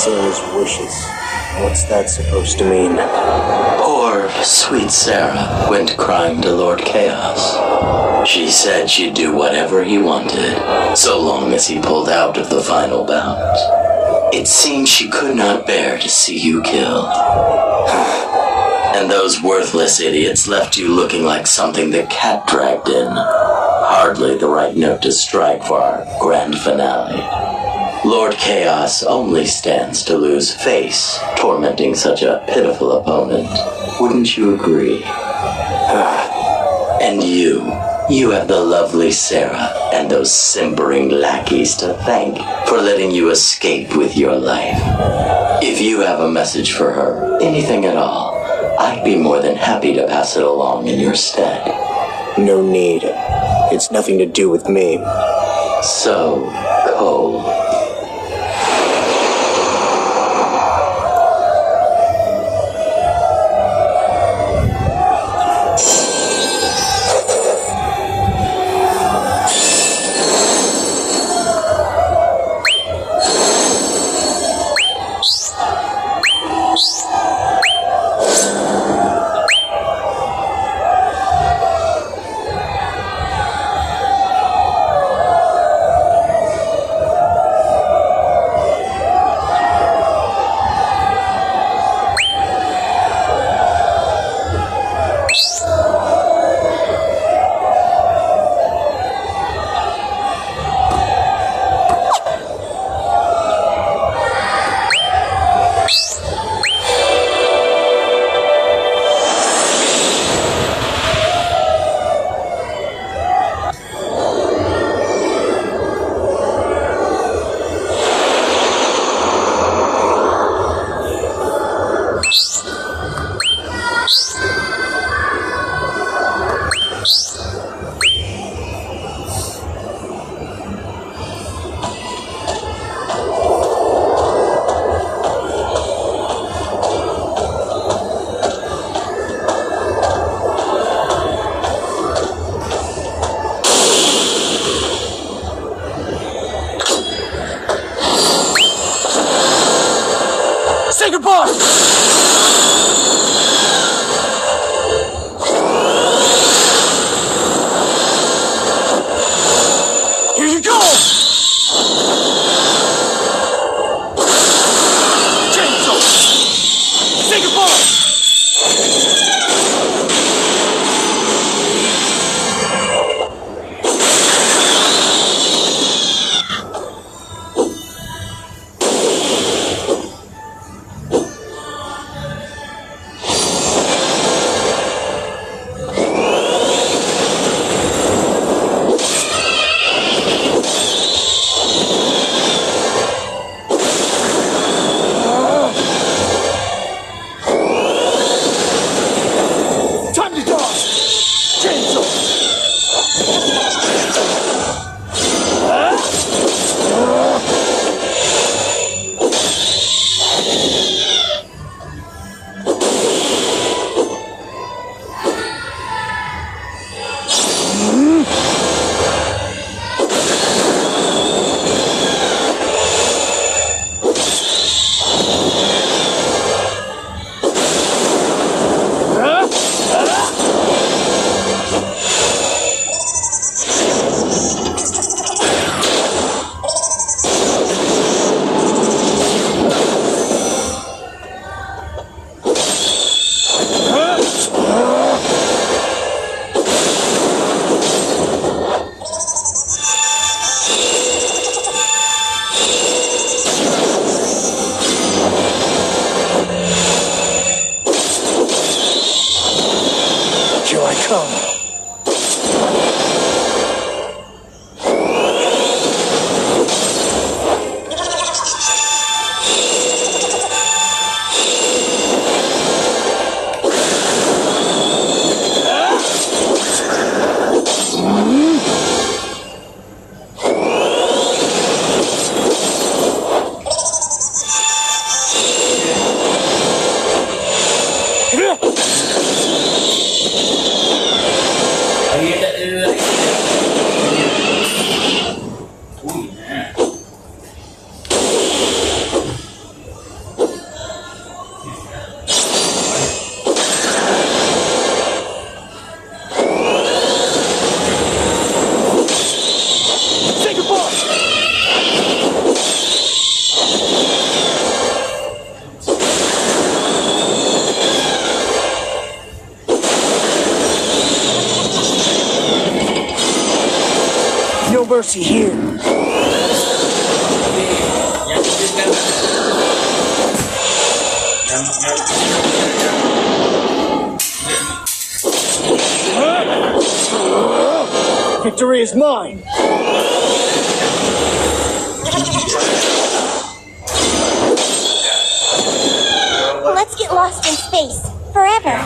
Sarah's wishes. What's that supposed to mean? Poor, sweet Sarah went crying to Lord Chaos. She said she'd do whatever he wanted, so long as he pulled out of the final bout. It seemed she could not bear to see you killed. And those worthless idiots left you looking like something the cat dragged in. Hardly the right note to strike for our grand finale. Lord Chaos only stands to lose face, tormenting such a pitiful opponent. Wouldn't you agree? And you have the lovely Sarah and those simpering lackeys to thank for letting you escape with your life. If you have a message for her, anything at all, I'd be more than happy to pass it along in your stead. No need. It's nothing to do with me. So cold. No mercy here. Victory is mine. Let's get lost in space forever.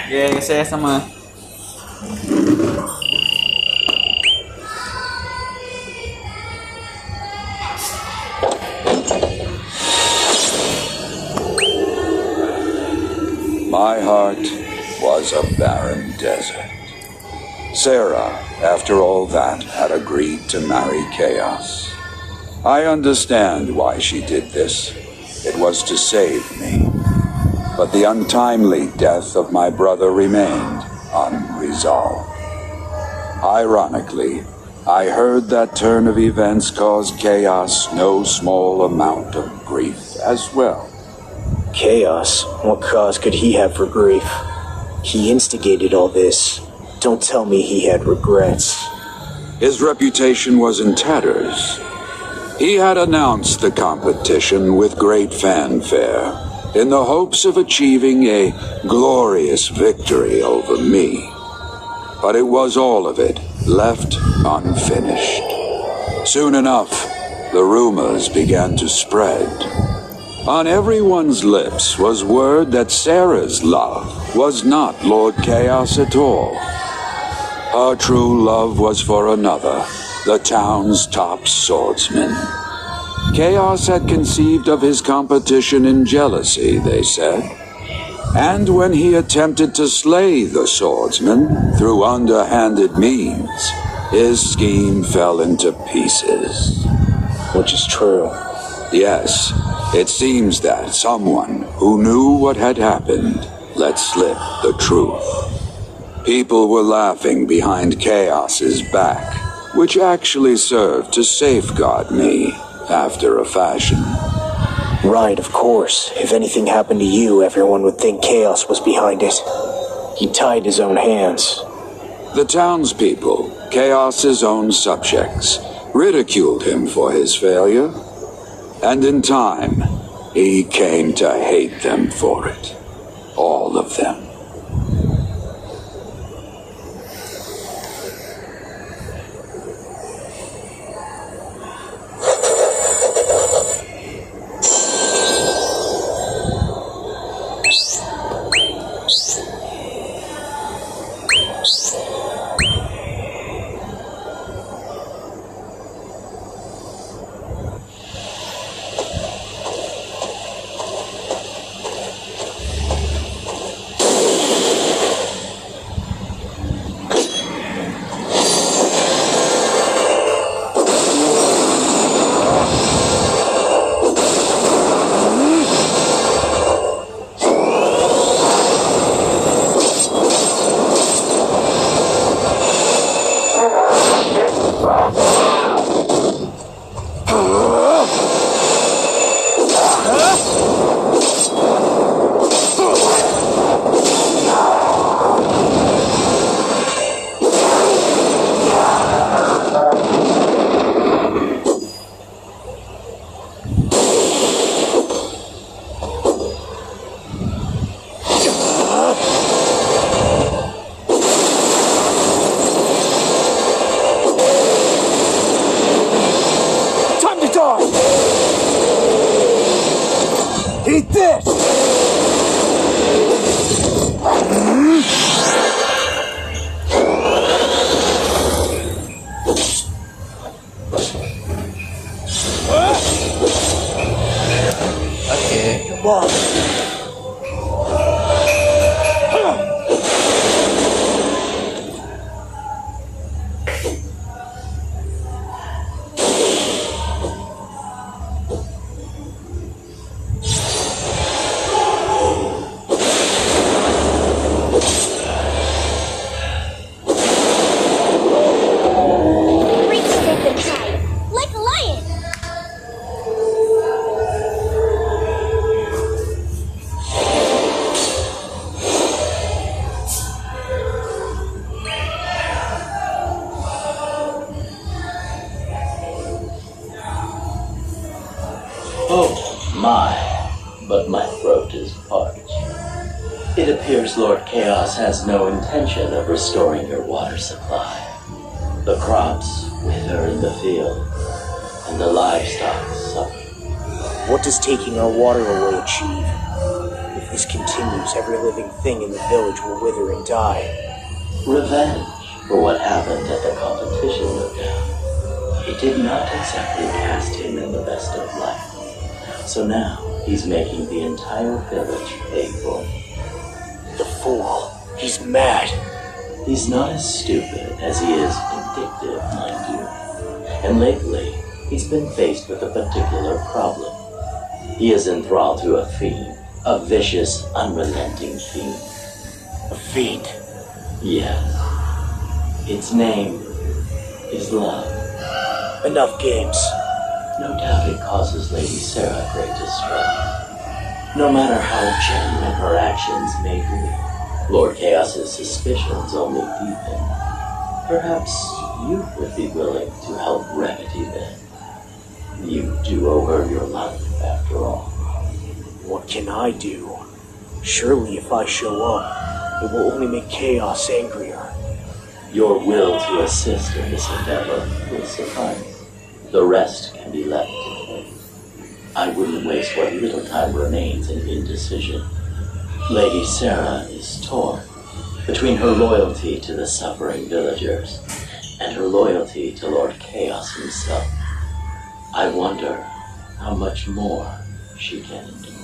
Yeah, saya sama. My heart was a barren desert. Sarah, after all that, had agreed to marry Chaos. I understand why she did this. It was to save me. But the untimely death of my brother remained unresolved. Ironically, I heard that turn of events caused Chaos no small amount of grief as well. Chaos? What cause could he have for grief? He instigated all this. Don't tell me he had regrets. His reputation was in tatters. He had announced the competition with great fanfare, in the hopes of achieving a glorious victory over me. But it was all of it left unfinished. Soon enough, the rumors began to spread. On everyone's lips was word that Sarah's love was not Lord Chaos at all. Her true love was for another, the town's top swordsman. Chaos had conceived of his competition in jealousy, they said. And when he attempted to slay the swordsman through underhanded means, his scheme fell into pieces. Which is true. Yes, it seems that someone who knew what had happened let slip the truth. People were laughing behind Chaos's back, which actually served to safeguard me after a fashion. Right, of course. If anything happened to you, everyone would think Chaos was behind it. He tied his own hands. The townspeople, Chaos's own subjects, ridiculed him for his failure. And in time, he came to hate them for it. All of them. Eat this! Okay. Come on. Reach safe and tight, like a lion. Oh, my. But my throat is parched. It appears Lord Chaos has no intention of restoring your water supply. The crops wither in the field, and the livestock suffer. What does taking our water away achieve? If this continues, every living thing in the village will wither and die. Revenge for what happened at the competition, no doubt. It did not exactly cast him in the best of light. So now, he's making the entire village pay for it. The fool. He's mad. He's not as stupid as he is vindictive, mind you. And lately, he's been faced with a particular problem. He is enthralled to a fiend. A vicious, unrelenting fiend. A fiend? Yes. Its name is love. Enough games. No doubt it causes Lady Sarah great distress. No matter how genuine her actions may be, Lord Chaos's suspicions only deepen. Perhaps you would be willing to help remedy them. You do owe her your life, after all. What can I do? Surely if I show up, it will only make Chaos angrier. Your will to assist in this endeavor will suffice. The rest can be left to fate. I wouldn't waste what little time remains in indecision. Lady Sarah is torn between her loyalty to the suffering villagers and her loyalty to Lord Chaos himself. I wonder how much more she can endure.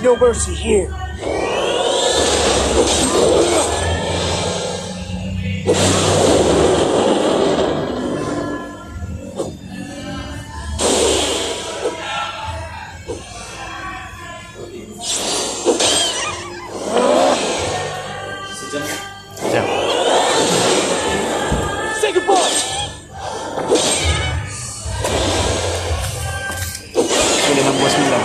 No mercy here. Say goodbye. Sudah ng boss nila.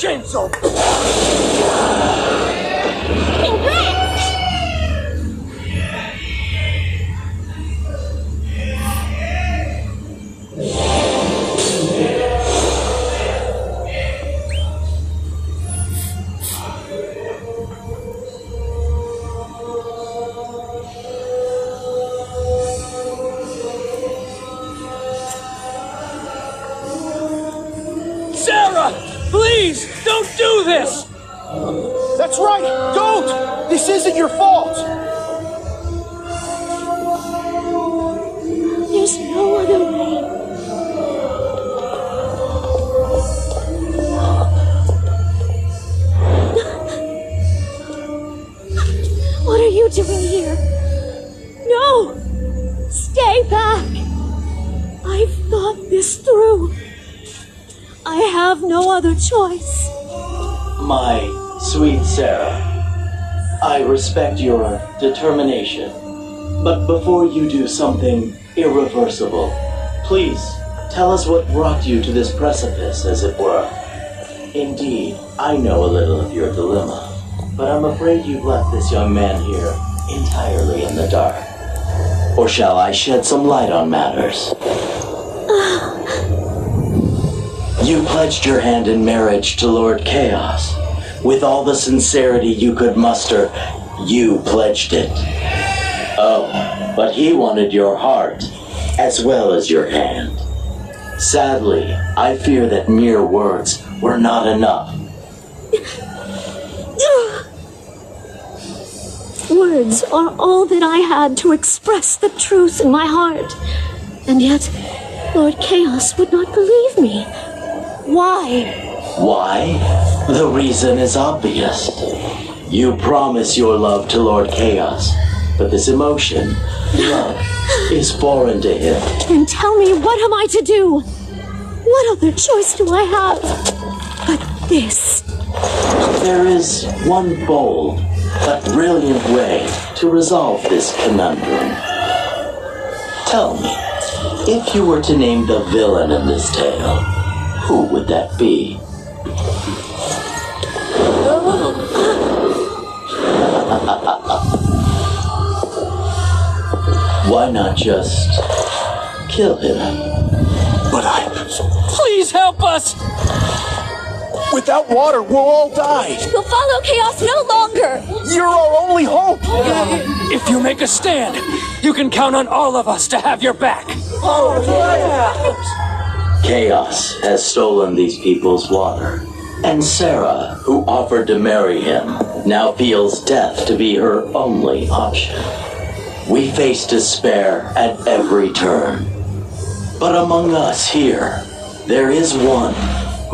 Chainsaw. Sarah! Please, don't do this! That's right, don't! This isn't your fault! There's no other way. What are you doing here? No! Stay back! I've thought this through. I have no other choice. My sweet Sarah, I respect your determination, but before you do something irreversible, please tell us what brought you to this precipice, as it were. Indeed, I know a little of your dilemma, but I'm afraid you've left this young man here entirely in the dark. Or shall I shed some light on matters? You pledged your hand in marriage to Lord Chaos. With all the sincerity you could muster, you pledged it. Oh, but he wanted your heart, as well as your hand. Sadly, I fear that mere words were not enough. Words are all that I had to express the truth in my heart. And yet, Lord Chaos would not believe me. Why? Why? The reason is obvious. You promise your love to Lord Chaos, but this emotion, love, is foreign to him. Then tell me, what am I to do? What other choice do I have but this? There is one bold but brilliant way to resolve this conundrum. Tell me, if you were to name the villain in this tale, who would that be? Why not just kill him? But Please help us! without water, we'll all die. We'll follow Chaos no longer! You're our only hope. If you make a stand, you can count on all of us to have your back. Chaos has stolen these people's water, and Sarah, who offered to marry him, now feels death to be her only option. We face despair at every turn. But among us here, there is one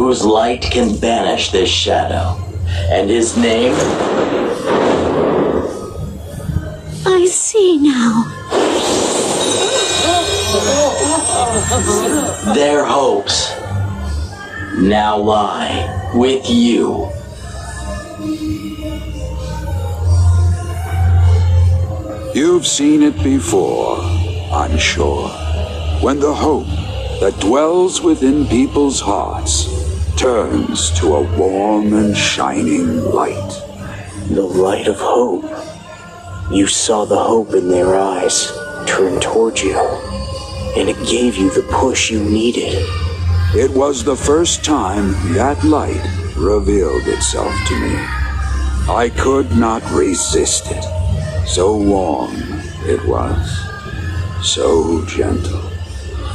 whose light can banish this shadow, and his name? I see now. Their hopes now lie with you. You've seen it before, I'm sure, when the hope that dwells within people's hearts turns to a warm and shining light. The light of hope. You saw the hope in their eyes turn toward you, and it gave you the push you needed. It was the first time that light revealed itself to me. I could not resist it. So warm it was, so gentle.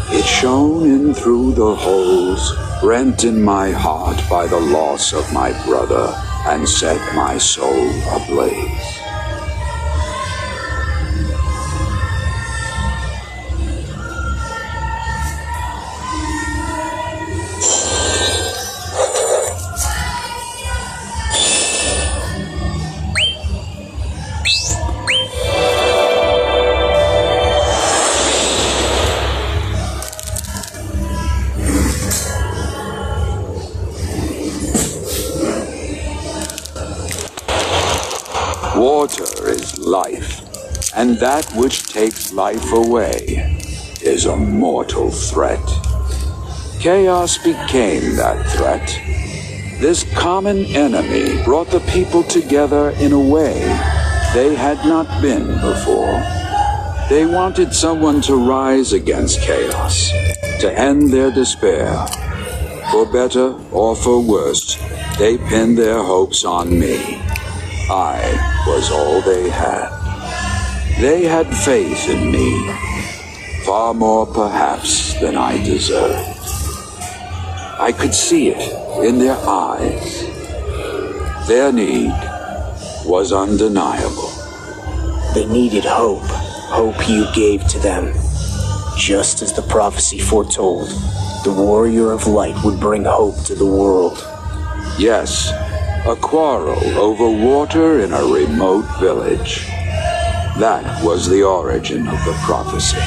It shone in through the holes rent in my heart by the loss of my brother and set my soul ablaze. Water is life, and that which takes life away is a mortal threat. Chaos became that threat. This common enemy brought the people together in a way they had not been before. They wanted someone to rise against chaos, to end their despair. For better or for worse, they pinned their hopes on me. I was all they had. They had faith in me, far more perhaps than I deserved. I could see it in their eyes. Their need was undeniable. They needed hope. Hope you gave to them. Just as the prophecy foretold, the warrior of light would bring hope to the world. Yes, a quarrel over water in a remote village. That was the origin of the prophecy.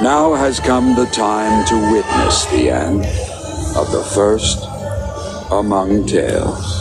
Now has come the time to witness the end of the first among tales.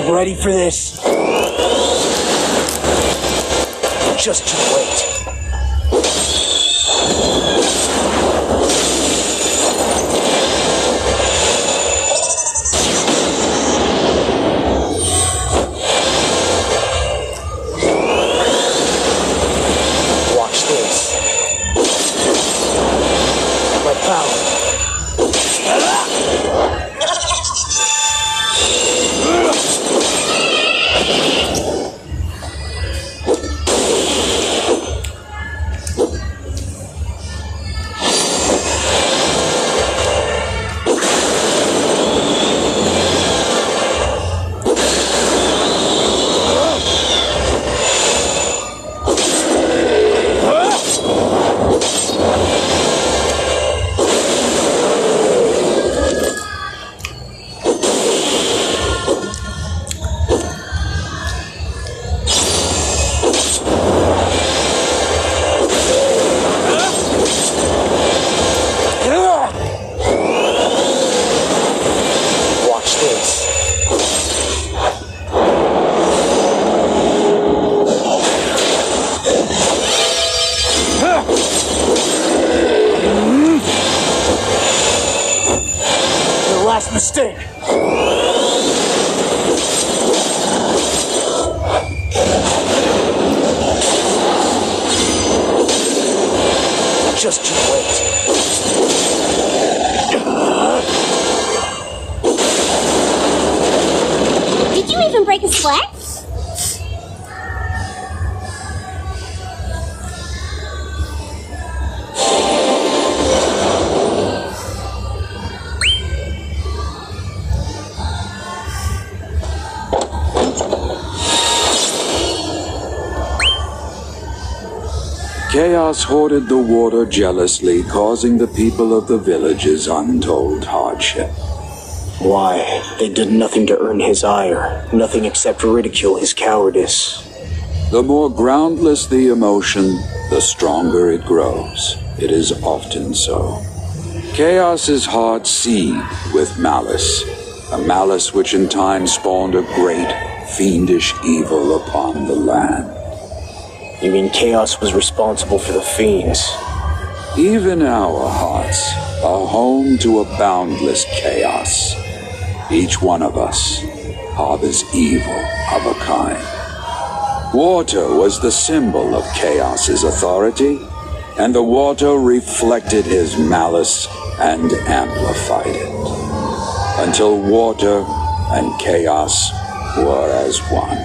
Ready for this? Just you wait. Watch this. My power. Mistake. Just you wait. Did you even break a sweat? Chaos hoarded the water jealously, causing the people of the villages untold hardship. Why? They did nothing to earn his ire, nothing except ridicule his cowardice. The more groundless the emotion, the stronger it grows. It is often so. Chaos's heart seethed with malice, a malice which in time spawned a great, fiendish evil upon the land. You mean Chaos was responsible for the fiends? Even our hearts are home to a boundless chaos. Each one of us harbors evil of a kind. Water was the symbol of Chaos's authority, and the water reflected his malice and amplified it, until water and Chaos were as one.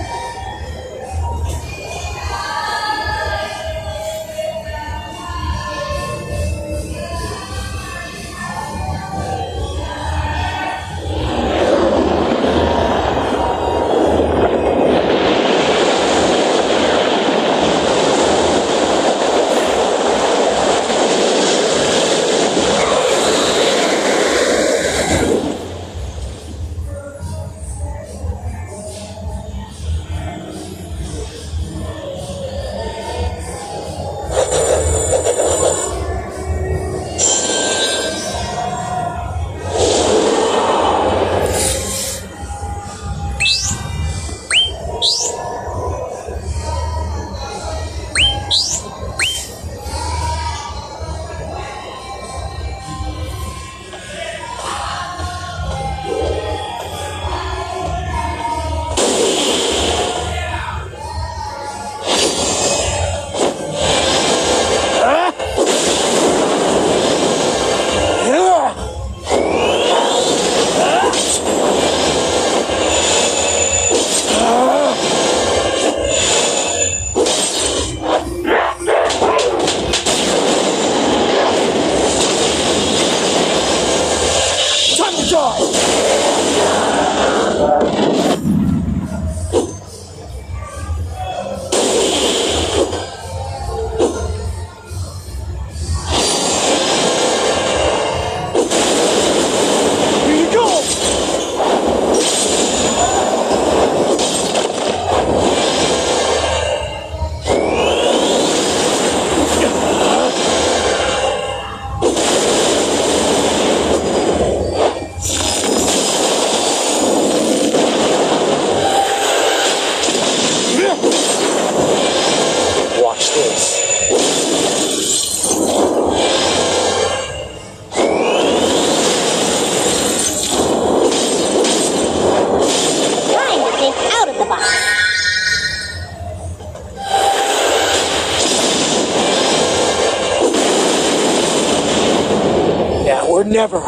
never.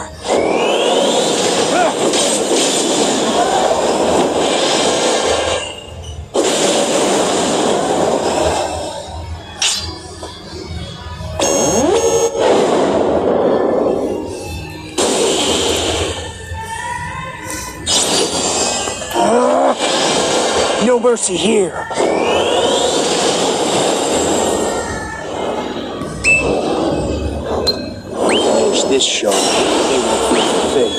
No mercy here. Finish this shot. They will fail.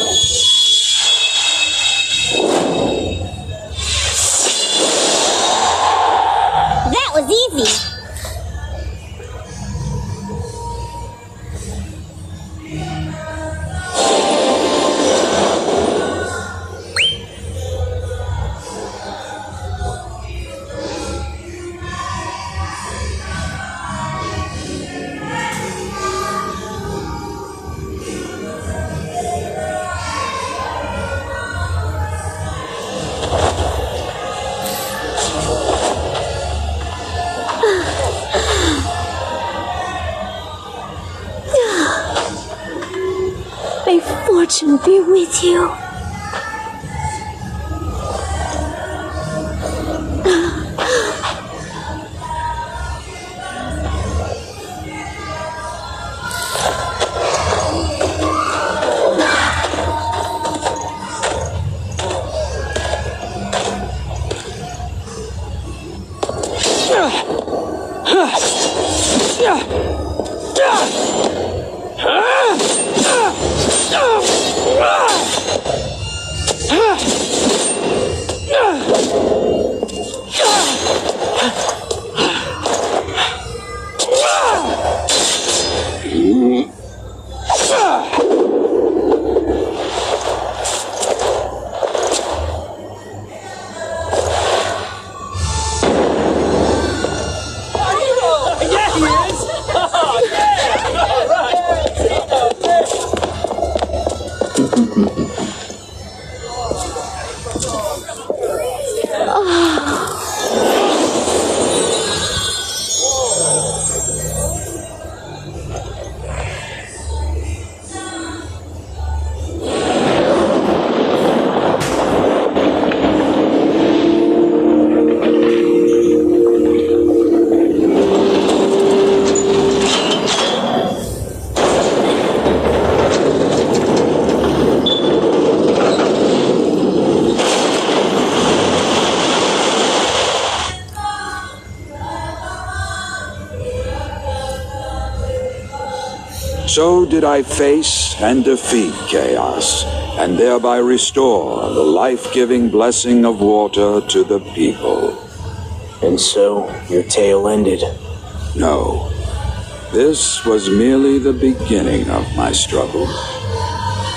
That was easy. May fortune be with you. So did I face and defeat chaos, and thereby restore the life-giving blessing of water to the people. And so, your tale ended. No, this was merely the beginning of my struggle.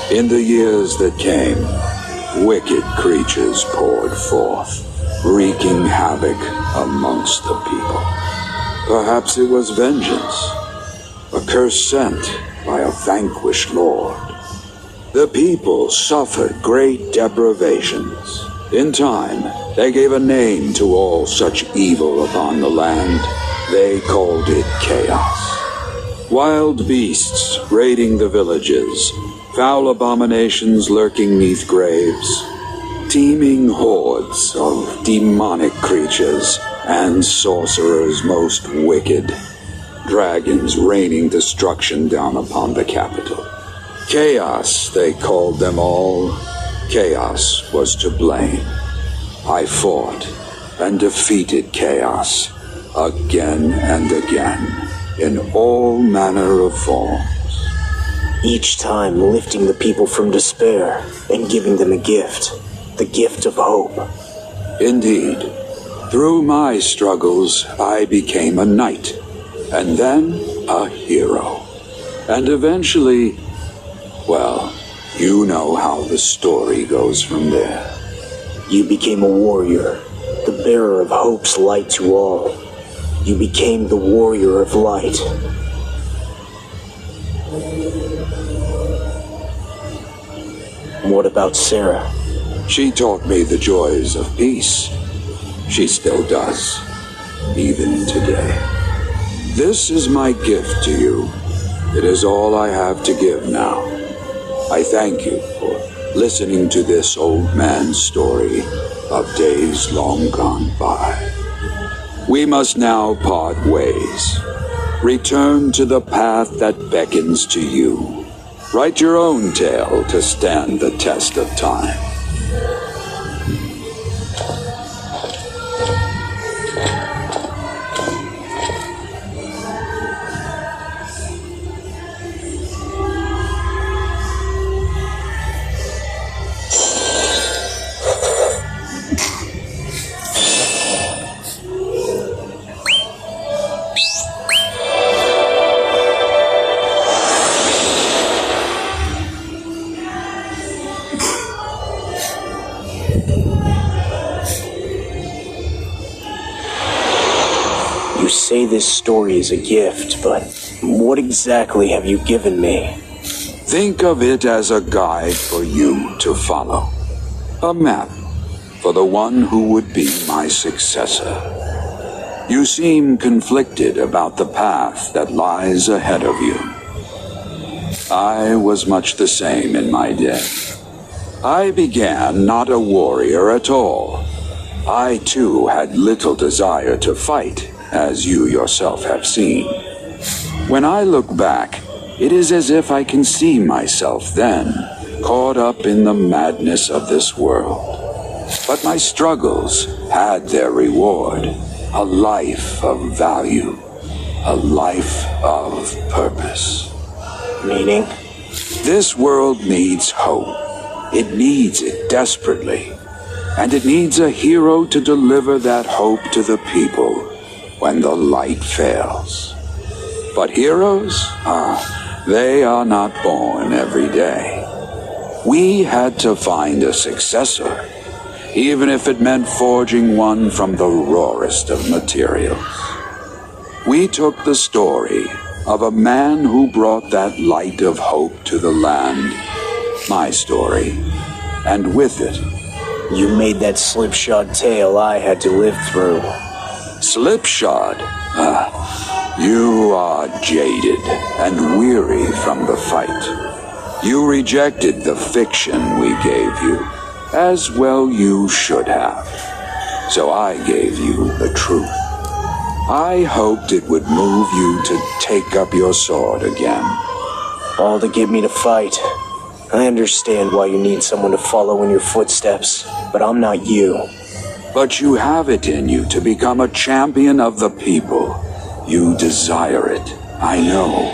In the years that came, wicked creatures poured forth, wreaking havoc amongst the people. Perhaps it was vengeance, a curse sent by a vanquished lord. The people suffered great deprivations. In time, they gave a name to all such evil upon the land. They called it chaos. Wild beasts raiding the villages, foul abominations lurking 'neath graves, teeming hordes of demonic creatures, and sorcerers most wicked. Dragons raining destruction down upon the capital. Chaos, they called them all. Chaos was to blame. I fought and defeated chaos again and again in all manner of forms. Each time lifting the people from despair and giving them a gift, the gift of hope. Indeed, through my struggles, I became a knight, and then a hero. And eventually, well, you know how the story goes from there. You became a warrior, the bearer of hope's light to all. You became the warrior of light. What about Sarah? She taught me the joys of peace. She still does, even today. This is my gift to you. It is all I have to give now. I thank you for listening to this old man's story of days long gone by. We must now part ways. Return to the path that beckons to you. Write your own tale to stand the test of time. You say this story is a gift, but what exactly have you given me? Think of it as a guide for you to follow. A map for the one who would be my successor. You seem conflicted about the path that lies ahead of you. I was much the same in my day. I began not a warrior at all. I too had little desire to fight, as you yourself have seen. When I look back, it is as if I can see myself then, caught up in the madness of this world. But my struggles had their reward, a life of value, a life of purpose. Meaning? This world needs hope. It needs it desperately. And it needs a hero to deliver that hope to the people when the light fails. But heroes? They are not born every day. We had to find a successor, even if it meant forging one from the rawest of materials. We took the story of a man who brought that light of hope to the land, my story, and with it, you made that slipshod tale I had to live through. Slipshod? You are jaded and weary from the fight. You rejected the fiction we gave you, as well you should have. So I gave you the truth. I hoped it would move you to take up your sword again. All to get me to fight. I understand why you need someone to follow in your footsteps, but I'm not you. But you have it in you to become a champion of the people. You desire it, I know.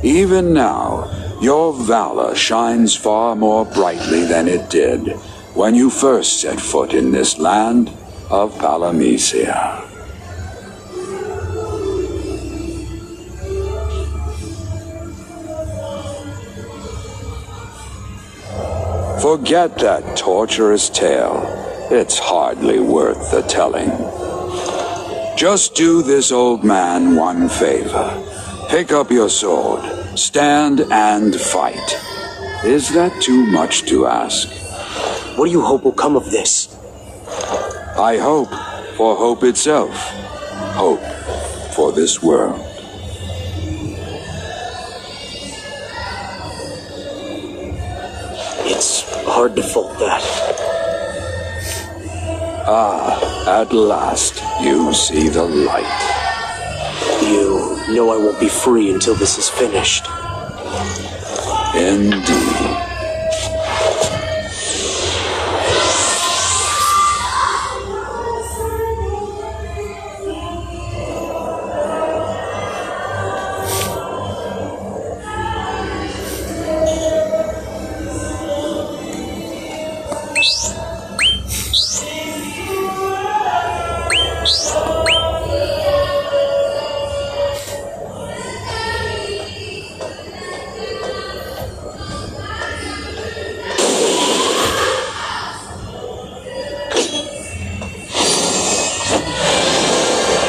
Even now, your valor shines far more brightly than it did when you first set foot in this land of Palamecia. Forget that torturous tale. It's hardly worth the telling. Just do this old man one favor. Pick up your sword, stand and fight. Is that too much to ask? What do you hope will come of this? I hope for hope itself. Hope for this world. It's hard to fault that. At last you see the light. You know I won't be free until this is finished. Indeed.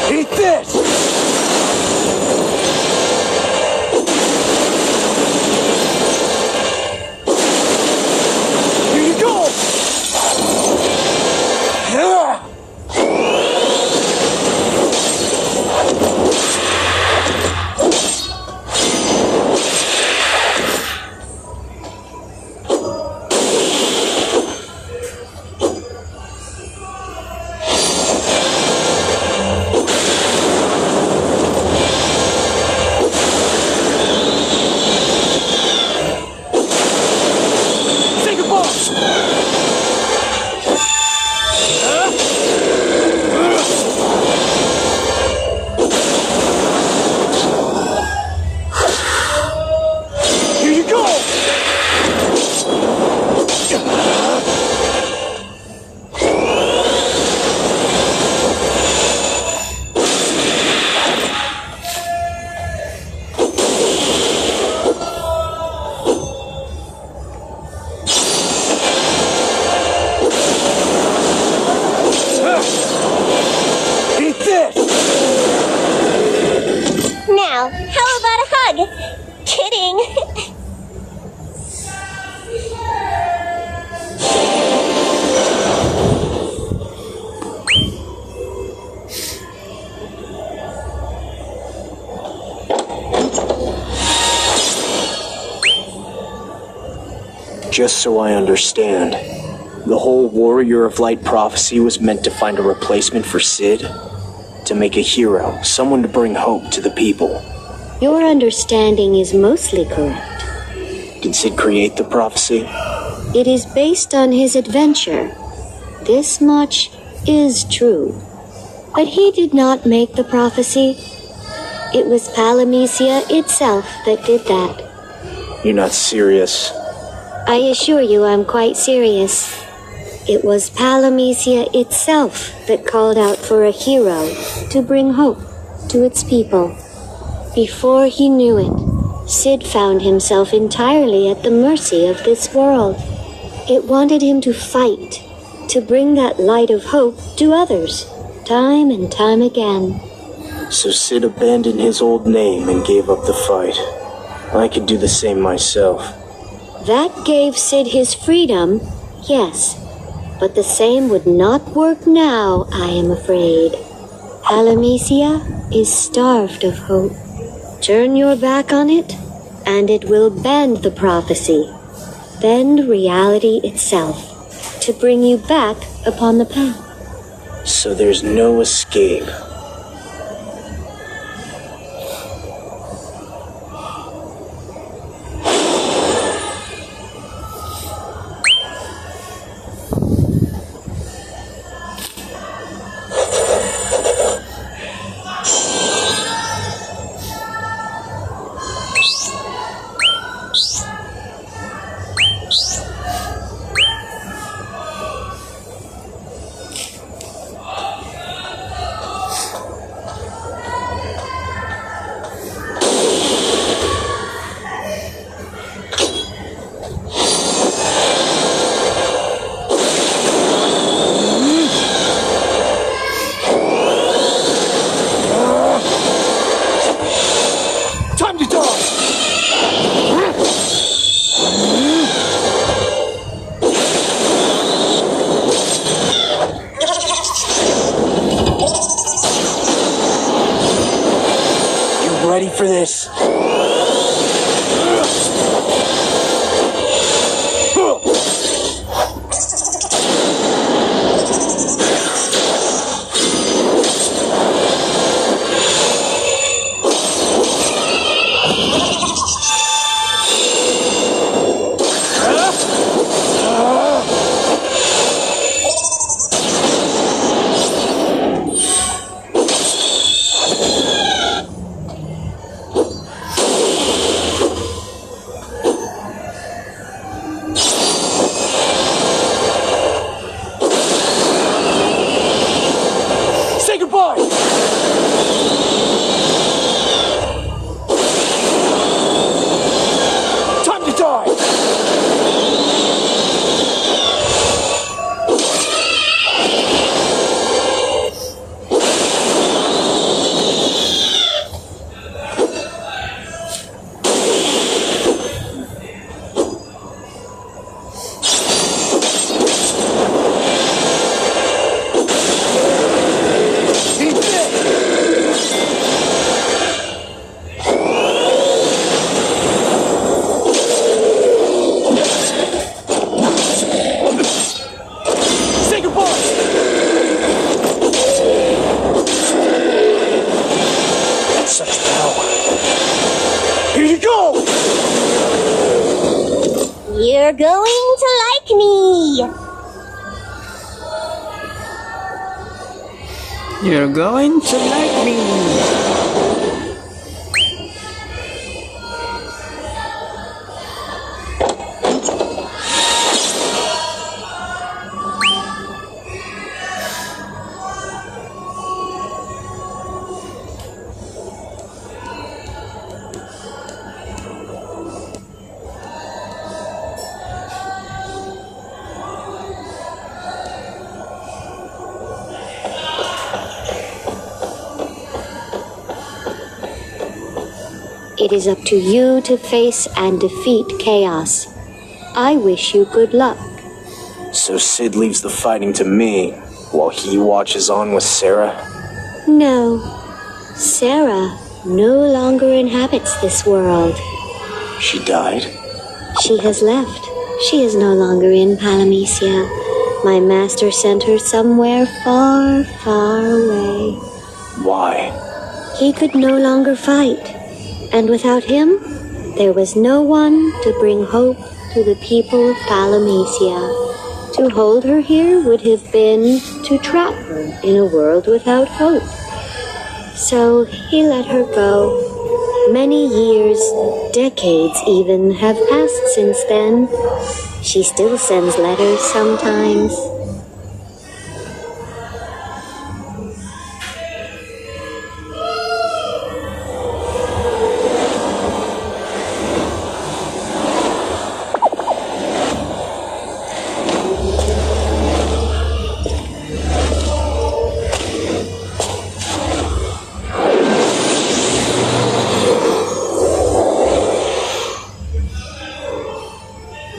Eat this! Here you go! Just so I understand, the whole Warrior of Light prophecy was meant to find a replacement for Sid? To make a hero, someone to bring hope to the people. Your understanding is mostly correct. Did Sid create the prophecy? It is based on his adventure. This much is true. But he did not make the prophecy. It was Palamecia itself that did that. You're not serious. I assure you I'm quite serious. It was Palamecia itself that called out for a hero to bring hope to its people. Before he knew it, Sid found himself entirely at the mercy of this world. It wanted him to fight, to bring that light of hope to others, time and time again. So Sid abandoned his old name and gave up the fight. I could do the same myself. That gave Sid his freedom, yes. But the same would not work now, I am afraid. Palamecia is starved of hope. Turn your back on it, and it will bend the prophecy. Bend reality itself, to bring you back upon the path. So there's no escape. Ready for this? You're going to like me. You're going to like me. It is up to you to face and defeat chaos. I wish you good luck. So Sid leaves the fighting to me, while he watches on with Sarah? No. Sarah no longer inhabits this world. She died? She has left. She is no longer in Palamecia. My master sent her somewhere far, far away. Why? He could no longer fight, and without him, there was no one to bring hope to the people of Palamecia. To hold her here would have been to trap her in a world without hope. So he let her go. Many years, decades even, have passed since then. She still sends letters sometimes.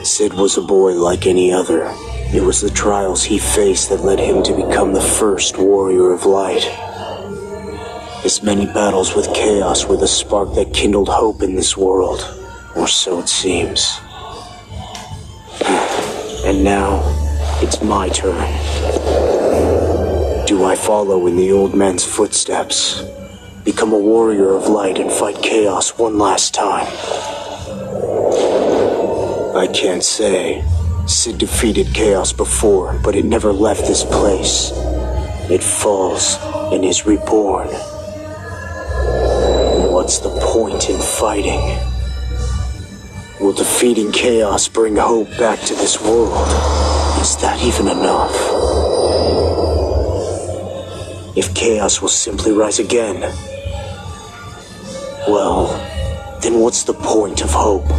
Sid was a boy like any other. It was the trials he faced that led him to become the first warrior of light. His many battles with chaos were the spark that kindled hope in this world, or so it seems. And now, it's my turn. Do I follow in the old man's footsteps? Become a warrior of light and fight chaos one last time? I can't say. Sid defeated chaos before, but it never left this place. It falls and is reborn. What's the point in fighting? Will defeating chaos bring hope back to this world? Is that even enough? If chaos will simply rise again, well, then what's the point of hope?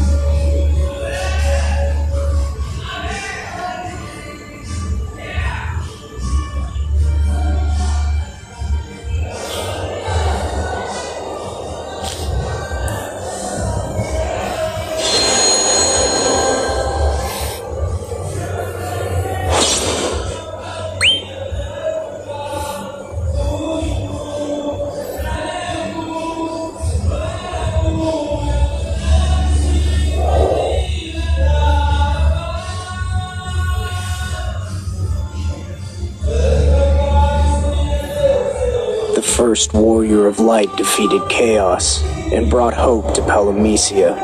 The first warrior of light defeated chaos and brought hope to Palamecia.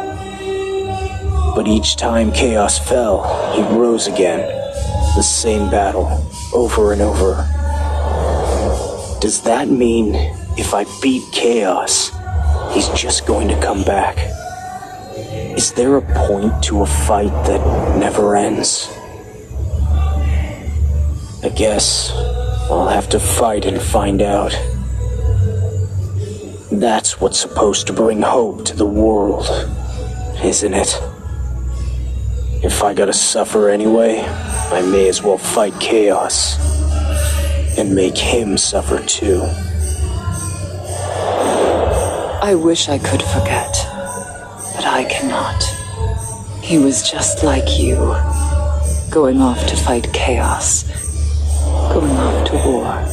But each time chaos fell, he rose again. The same battle, over and over. Does that mean if I beat chaos, he's just going to come back? Is there a point to a fight that never ends? I guess I'll have to fight and find out. That's what's supposed to bring hope to the world, isn't it? If I gotta suffer anyway, I may as well fight chaos and make him suffer too. I wish I could forget, but I cannot. He was just like you, going off to fight chaos, going off to war.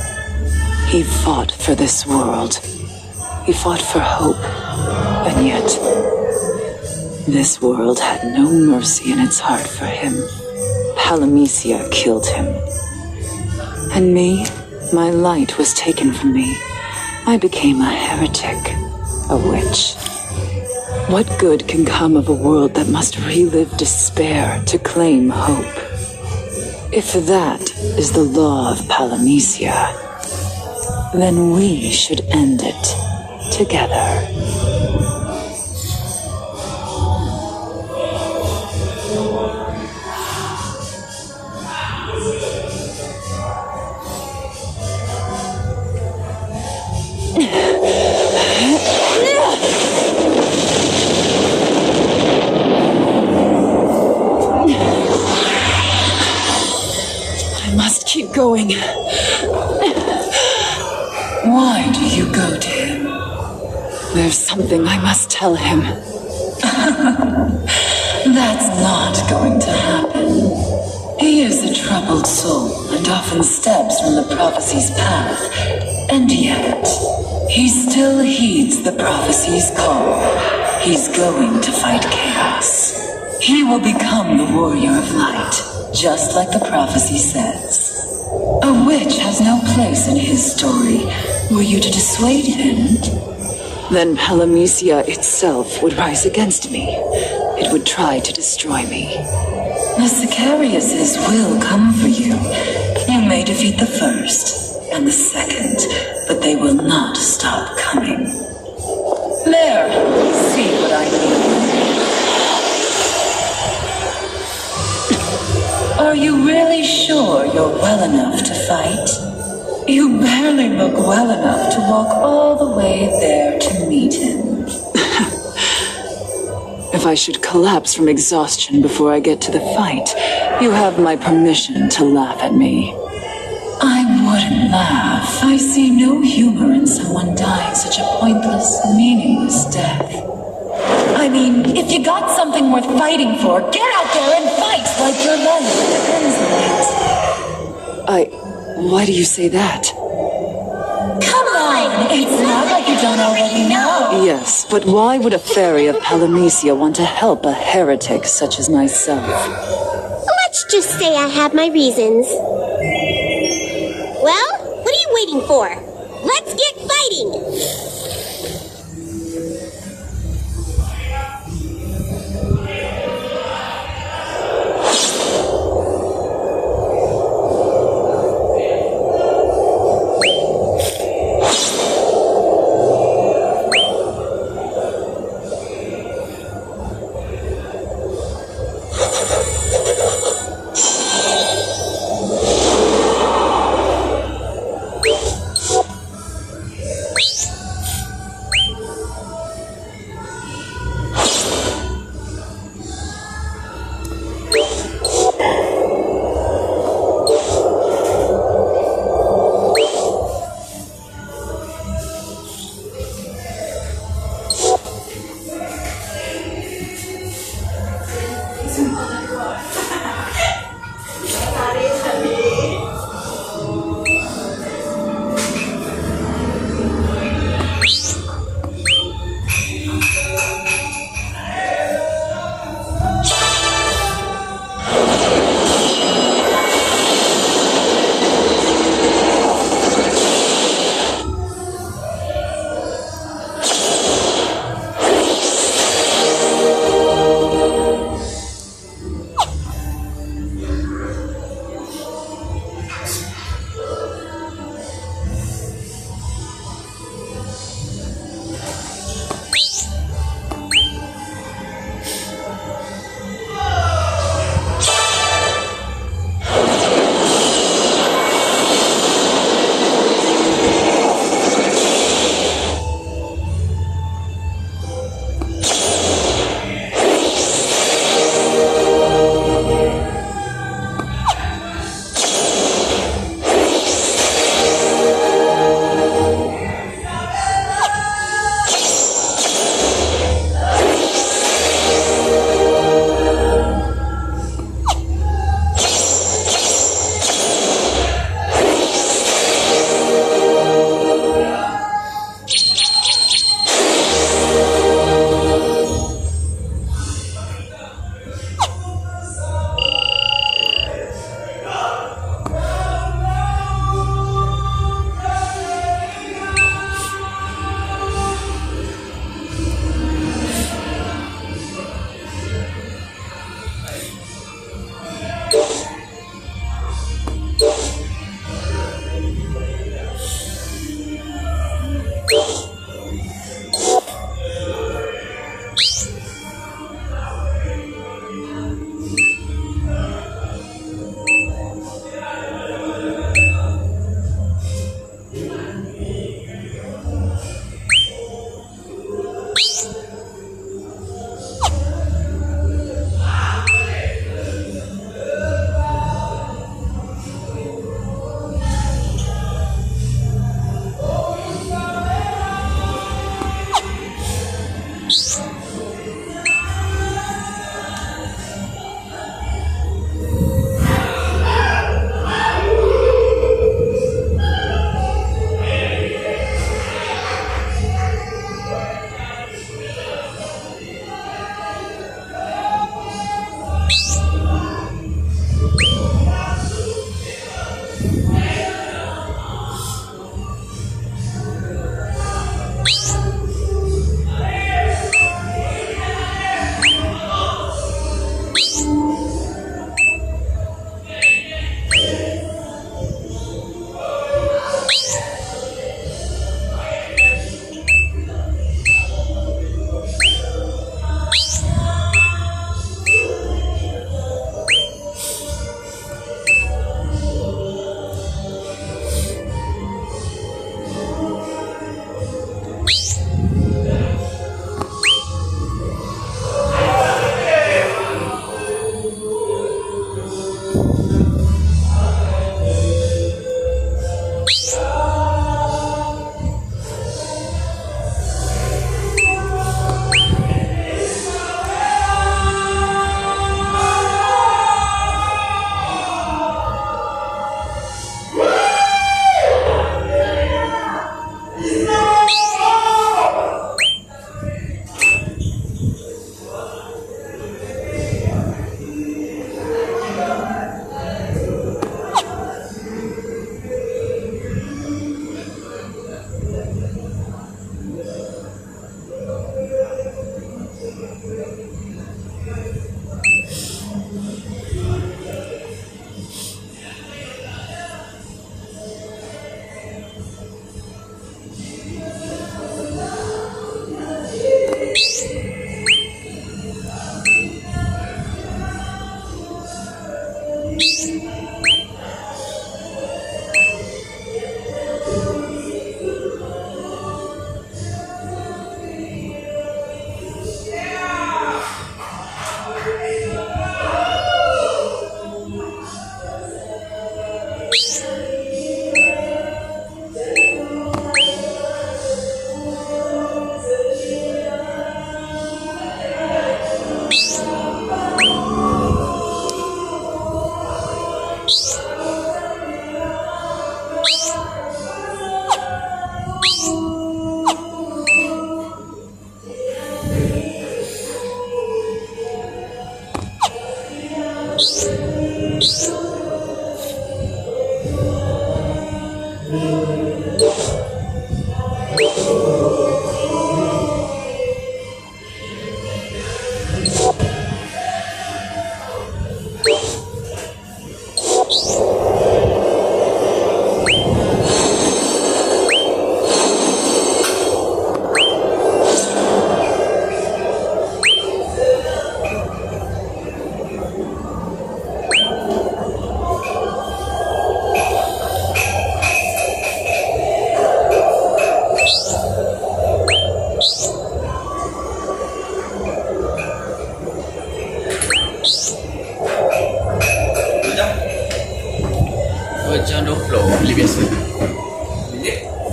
He fought for this world. He fought for hope, and yet, this world had no mercy in its heart for him. Palamecia killed him. And me, my light was taken from me. I became a heretic, a witch. What good can come of a world that must relive despair to claim hope? If that is the law of Palamecia, then we should end it together. I must keep going. Why do you go to him? There's something I must tell him. That's not going to happen. He is a troubled soul and often steps from the prophecy's path. And yet, he still heeds the prophecy's call. He's going to fight chaos. He will become the warrior of light, just like the prophecy says. A witch has no place in his story. Were you to dissuade him, then Palamisia itself would rise against me. It would try to destroy me. The Sicariuses will come for you. You may defeat the first and the second, but they will not stop coming. There, see what I mean. Are you really sure you're well enough to fight? You barely look well enough to walk all the way there to meet him. If I should collapse from exhaustion before I get to the fight, you have my permission to laugh at me. I wouldn't laugh. I see no humor in someone dying such a pointless, meaningless death. I mean, if you got something worth fighting for, get out there and fight like your life depends on it. Why do you say that? Come on! It's not like you don't already know. Yes, but why would a fairy of Palamisia want to help a heretic such as myself? Let's just say I have my reasons. Well, what are you waiting for? Let's get fighting!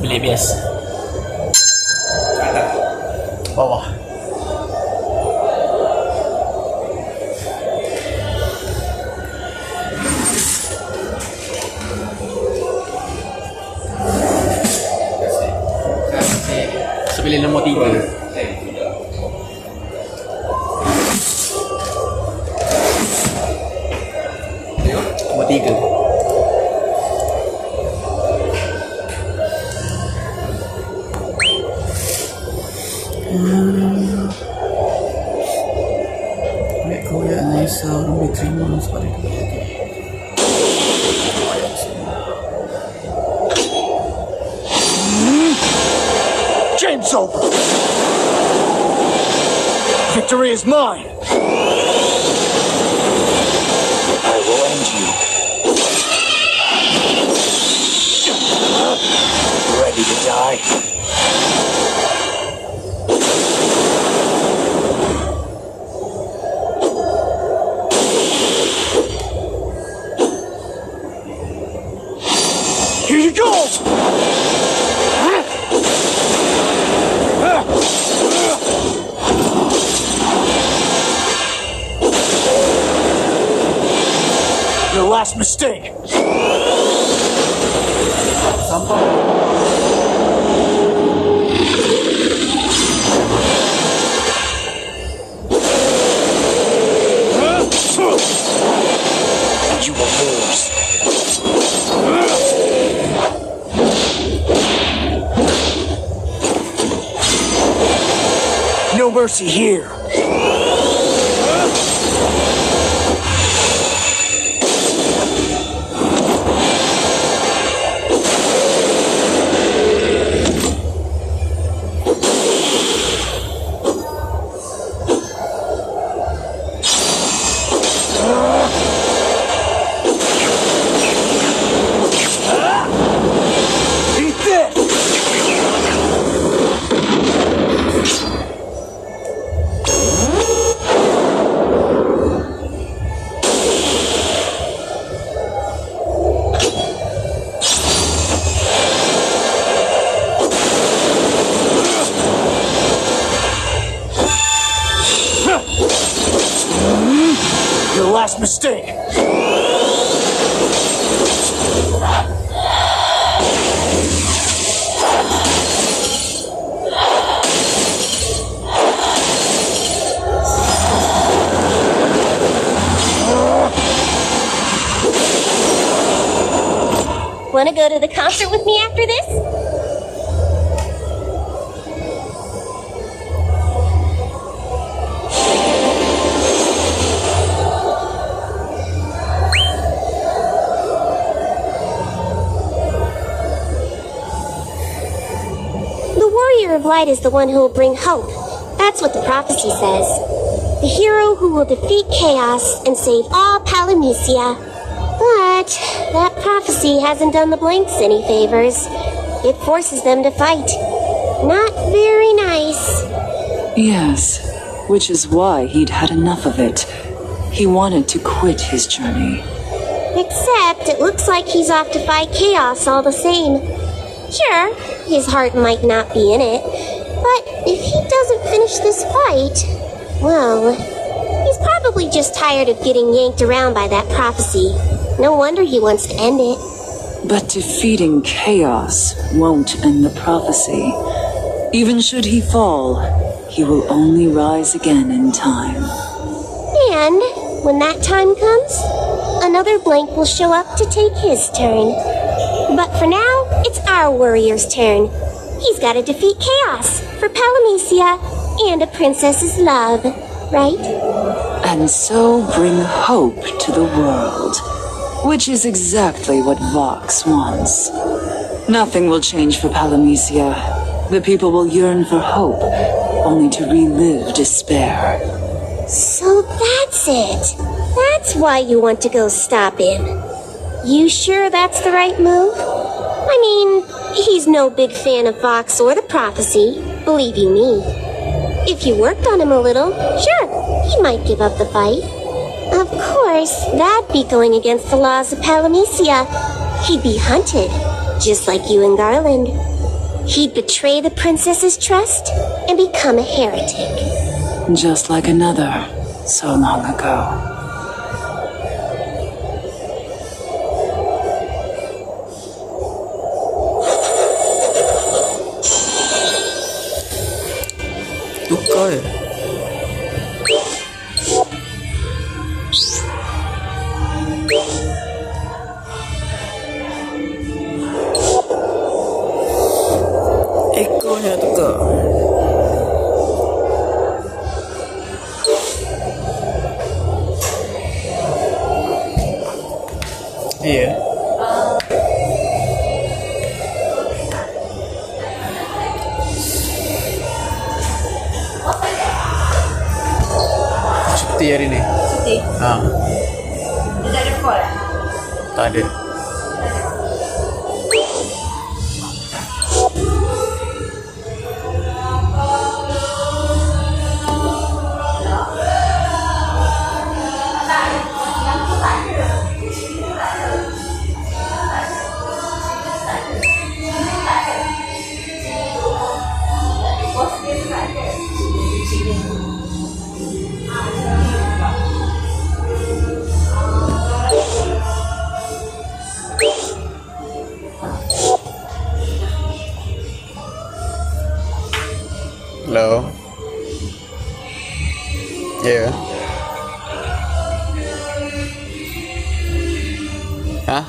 Oblivious. Bawah. So, bilhin ng motibo. Motibo. Game's over. Victory is mine. I will end you. Ready to die? Here you go! Your last mistake. You will lose. No mercy here. Eat this! Your last mistake. Wanna go to the concert with me after this? The Warrior of Light is the one who will bring hope. That's what the prophecy says. The hero who will defeat chaos and save all Palamecia. But that prophecy hasn't done the Blanks any favors. It forces them to fight. Not very nice. Yes, which is why he'd had enough of it. He wanted to quit his journey. Except it looks like he's off to fight chaos all the same. Sure, his heart might not be in it, but if he doesn't finish this fight, well, he's probably just tired of getting yanked around by that prophecy. No wonder he wants to end it. But defeating chaos won't end the prophecy. Even should he fall, he will only rise again in time. And when that time comes, another Blank will show up to take his turn. But for now, it's our warrior's turn. He's got to defeat chaos for Palamecia and a princess's love, right? And so bring hope to the world. Which is exactly what Vox wants. Nothing will change for Palamecia. The people will yearn for hope, only to relive despair. So that's it. That's why you want to go stop him. You sure that's the right move? I mean, he's no big fan of Vox or the prophecy, believe you me. If you worked on him a little, sure, he might give up the fight. Of course, that'd be going against the laws of Palamecia. He'd be hunted, just like you and Garland. He'd betray the princess's trust and become a heretic. Just like another so long ago. Duka ya? Ekornya duka. Iya. Cuti hari ni. Cuti? Dia tak ada call? Tak ada. Hello. Yeah. Hah?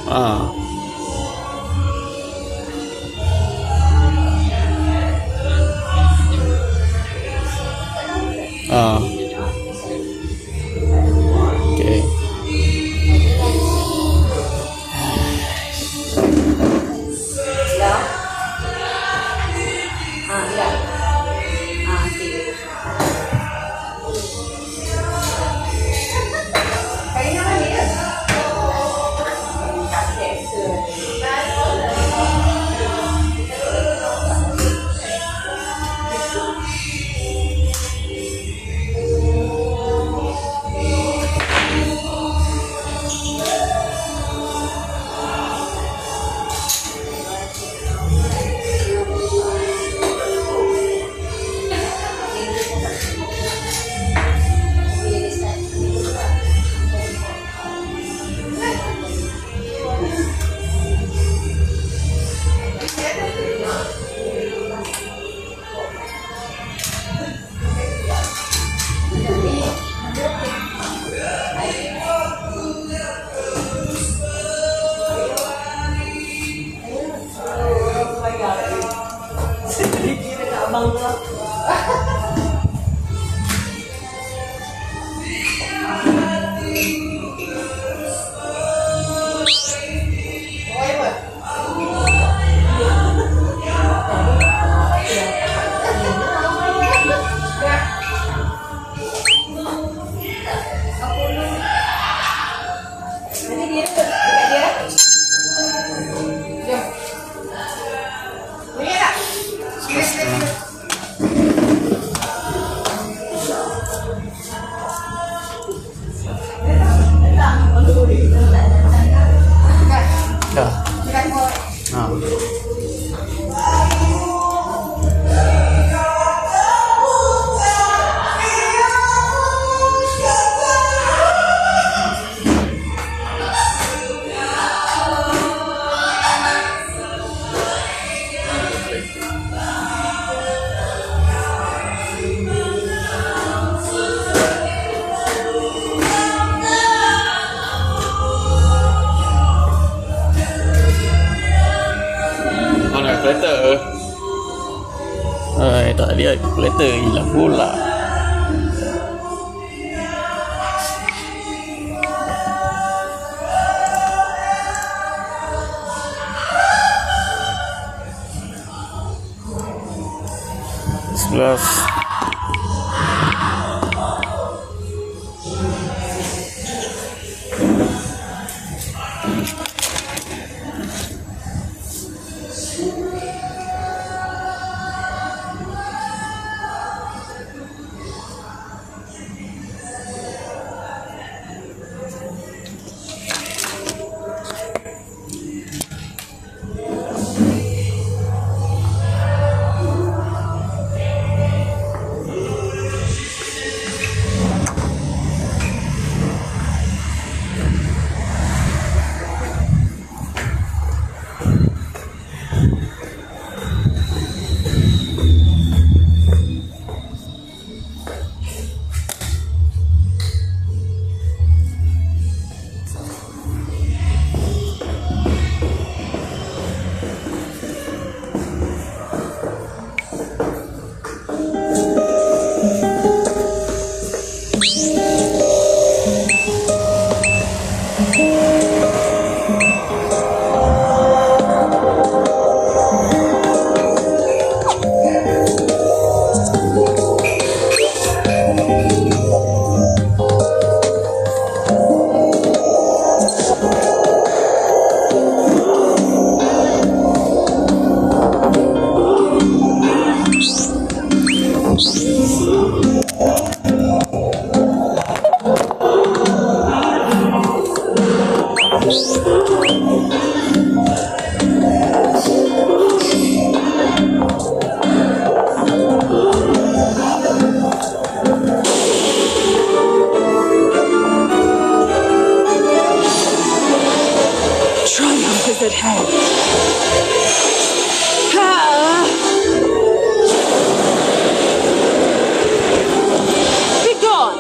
Ah. Ah. Okay. Kereta. Tak lihat kereta hilang pula. Sebelas. Triumph is at hand. Be gone!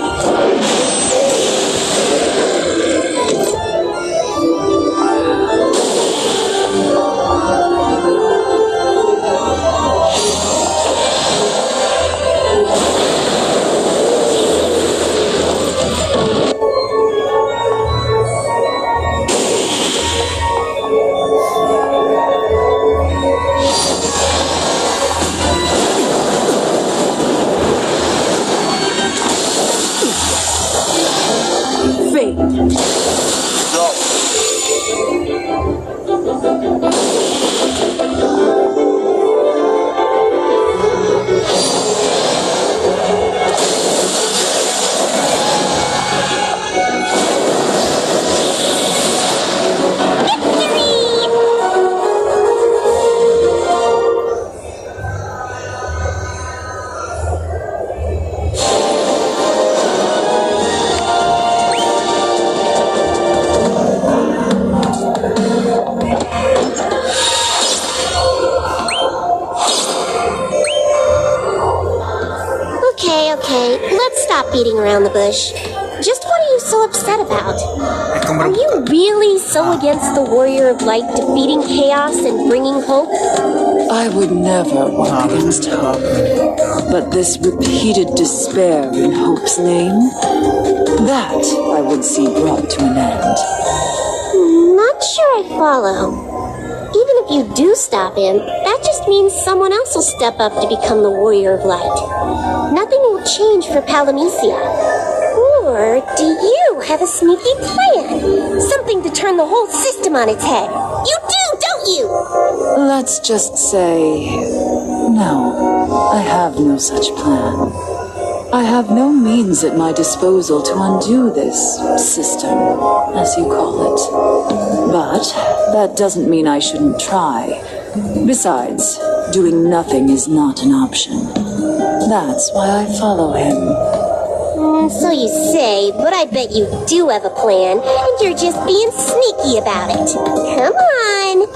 Okay, let's stop beating around the bush. Just what are you so upset about? Are you really so against the Warrior of Light defeating chaos and bringing hope? I would never work against hope. But this repeated despair in hope's name, that I would see brought to an end. Not sure I follow. Even if you do stop him, that just means someone else will step up to become the Warrior of Light. Nothing will change for Palamecia. Or do you have a sneaky plan? Something to turn the whole system on its head. You do, don't you? Let's just say, no, I have no such plan. I have no means at my disposal to undo this system, as you call it. But that doesn't mean I shouldn't try. Besides, doing nothing is not an option. That's why I follow him. So you say, but I bet you do have a plan, and you're just being sneaky about it. Come on!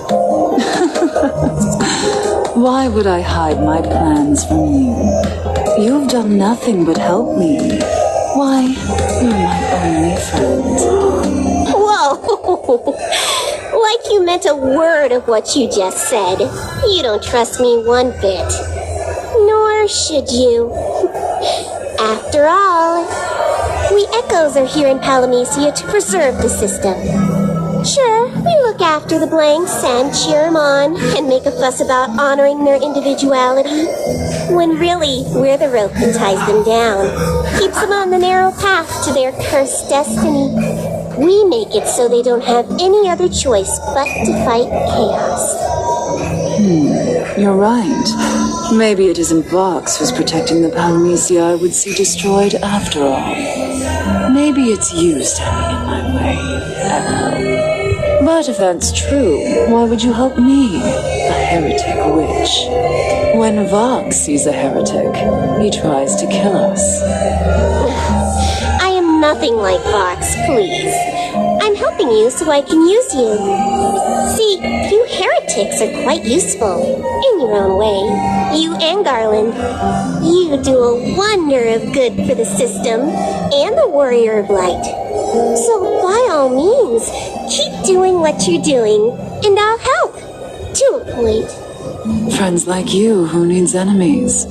Why would I hide my plans from you? You've done nothing but help me. Why, you're my only friend. Whoa! Like you meant a word of what you just said. You don't trust me one bit. Nor should you. After all, we Echoes are here in Palamecia to preserve the system. Sure, we look after the blanks and cheer them on and make a fuss about honoring their individuality, when really we're the rope that ties them down, keeps them on the narrow path to their cursed destiny. We make it so they don't have any other choice but to fight chaos. You're right. Maybe it isn't Vox who's protecting the Palamecia I would see destroyed after all. Maybe it's you standing in my way, Echo. But if that's true, why would you help me, a heretic witch? When Vox sees a heretic, he tries to kill us. I am nothing like Vox, please. I'm helping you so I can use you. See, you heretics are quite useful, in your own way. You and Garland. You do a wonder of good for the system and the Warrior of Light. So by all means, keep doing what you're doing, and I'll help. To a point. Friends like you, who needs enemies?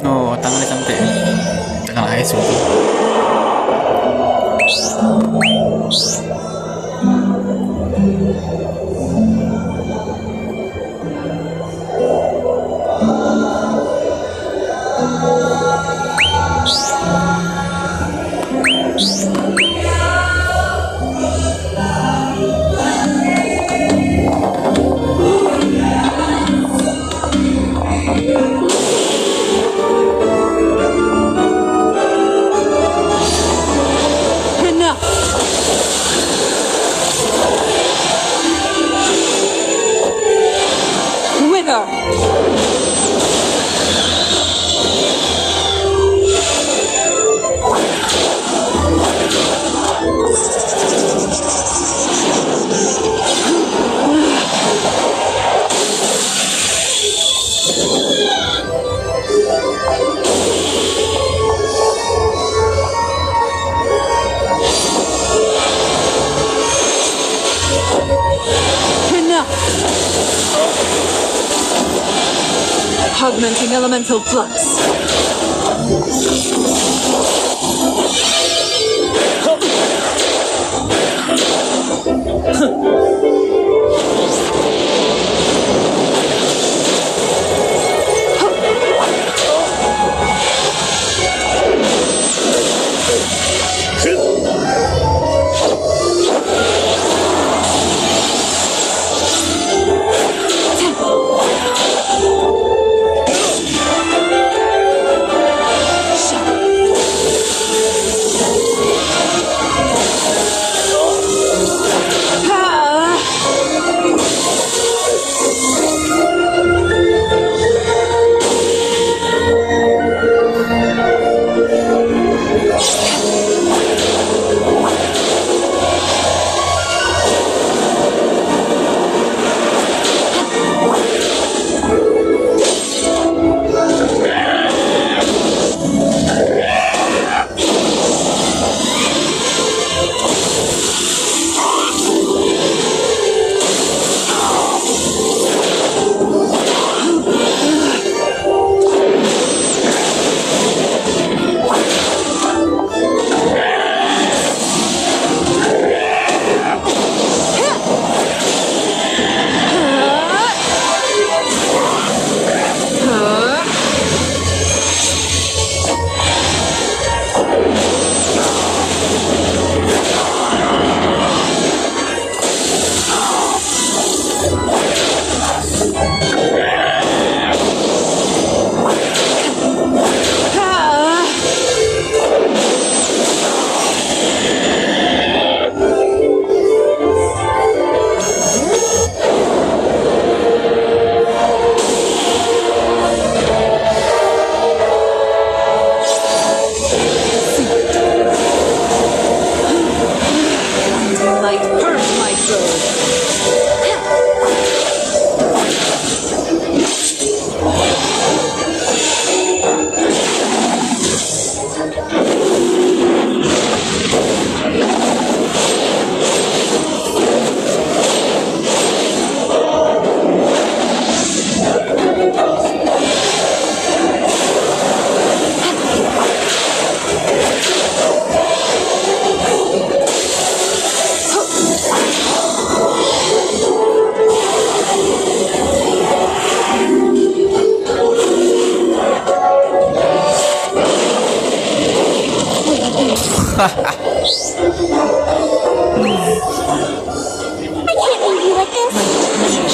Oh, tangannya cantik. Tangan Ais itu. Augmenting elemental flux.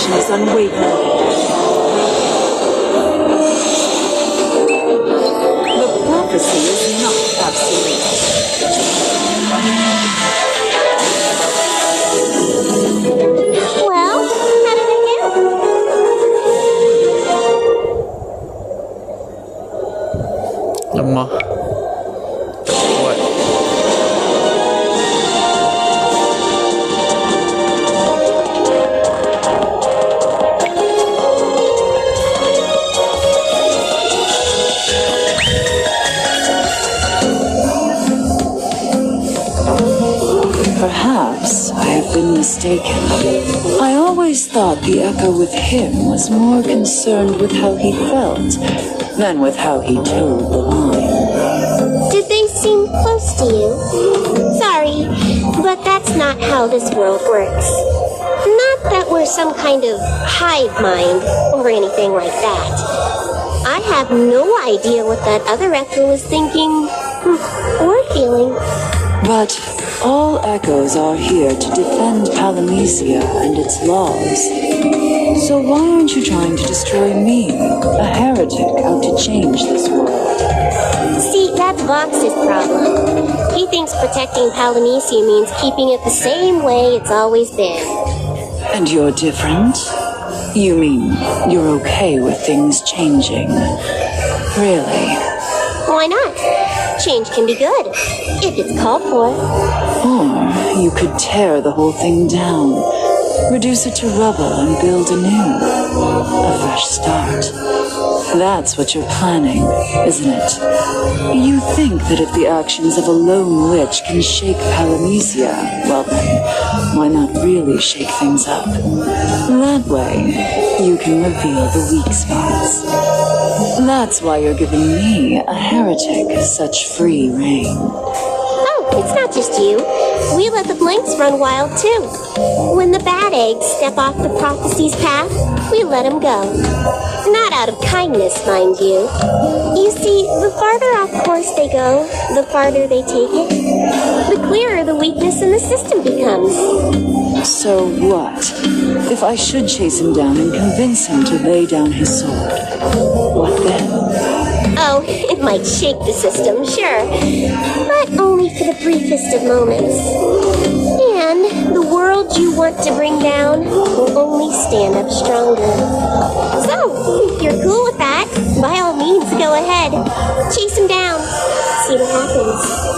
Is unwavering. The prophecy is not absolute. Well, how did I do? Lemah. Kuat. Perhaps I have been mistaken. I always thought the echo with him was more concerned with how he felt than with how he told the line. Did they seem close to you? Sorry, but that's not how this world works. Not that we're some kind of hive mind or anything like that. I have no idea what that other echo is thinking or feeling. But all echoes are here to defend Palamecia and its laws. So why aren't you trying to destroy me, a heretic out to change this world? See, that's Vox's problem. He thinks protecting Palamecia means keeping it the same way it's always been. And you're different? You mean you're okay with things changing? Really? Why not? Change can be good, if it's called for. Or you could tear the whole thing down, reduce it to rubble and build anew. A fresh start. That's what you're planning, isn't it? You think that if the actions of a lone witch can shake Palamecia, well then, why not really shake things up? That way, you can reveal the weak spots. That's why you're giving me, a heretic, such free rein. Oh, it's not just you. We let the blanks run wild, too. When the bad eggs step off the prophecy's path, we let them go. Not out of kindness, mind you. You see, the farther off course they go, the farther they take it, the clearer the weakness in the system becomes. So what? If I should chase him down and convince him to lay down his sword, what then? Oh, it might shake the system, sure. But only for the briefest of moments. And the world you want to bring down will only stand up stronger. So, if you're cool with that, by all means, go ahead. Chase him down. See what happens.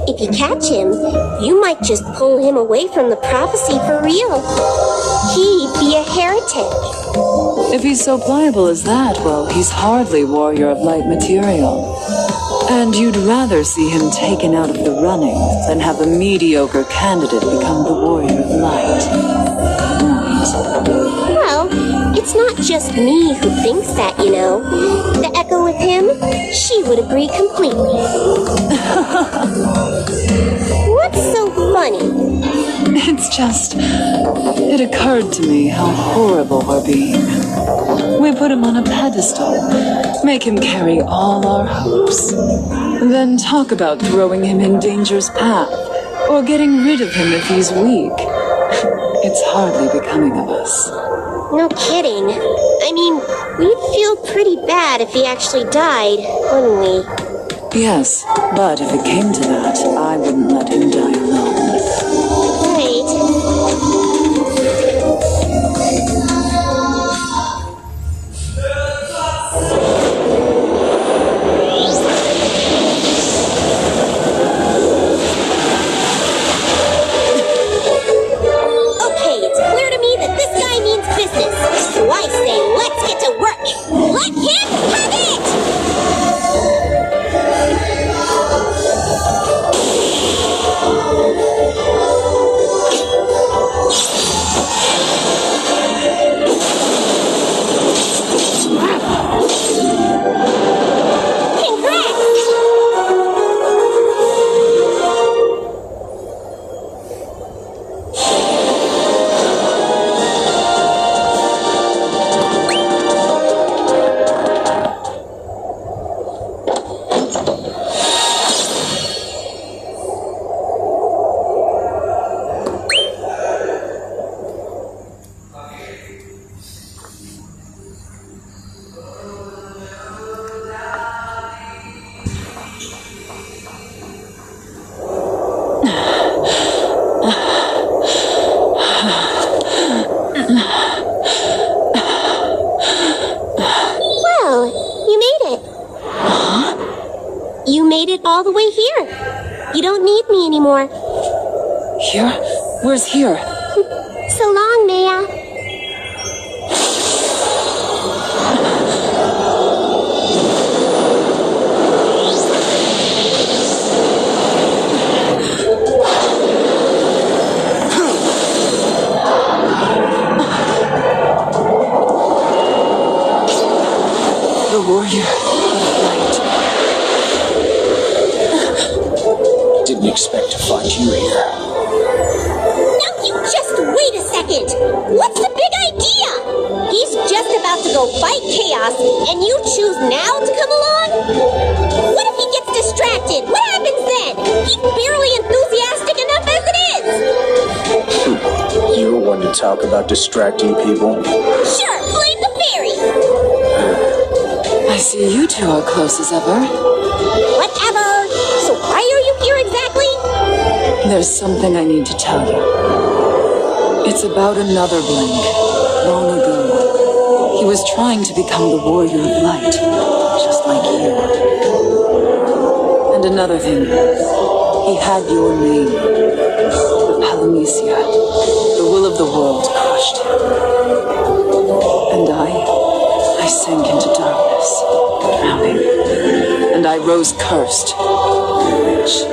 If you catch him, you might just pull him away from the prophecy for real. He'd be a heretic. If he's so pliable as that, well, he's hardly warrior of light material. And you'd rather see him taken out of the running than have a mediocre candidate become the warrior of light. Right. Well, it's not just me who thinks that, you know. The Echo with him, she would agree completely. What's so funny? It's just, it occurred to me how horrible we're being. We put him on a pedestal, make him carry all our hopes, then talk about throwing him in danger's path, or getting rid of him if he's weak. It's hardly becoming of us. No kidding. I mean, we'd feel pretty bad if he actually died, wouldn't we? Yes, but if it came to that, I wouldn't let him die alone. Well, you made it. You made it all the way here. You don't need me anymore. Here? Where's here? So long, Maya. The warrior of light. Didn't expect to find you here. Now you just wait a second. What's the big idea? He's just about to go fight chaos, and you choose now to come along? What if he gets distracted? What happens then? He's barely enthusiastic enough as it is. You were one to talk about distracting people. Sure, blame the fairy. I see you two are close as ever. Whatever. So why are you here exactly? There's something I need to tell you. It's about another Blink. Long ago, he was trying to become the warrior of light, just like you. And another thing, he had your name. The Palamecia, the will of the world, crushed him. And I sank into darkness, drowning. And I rose cursed, rich.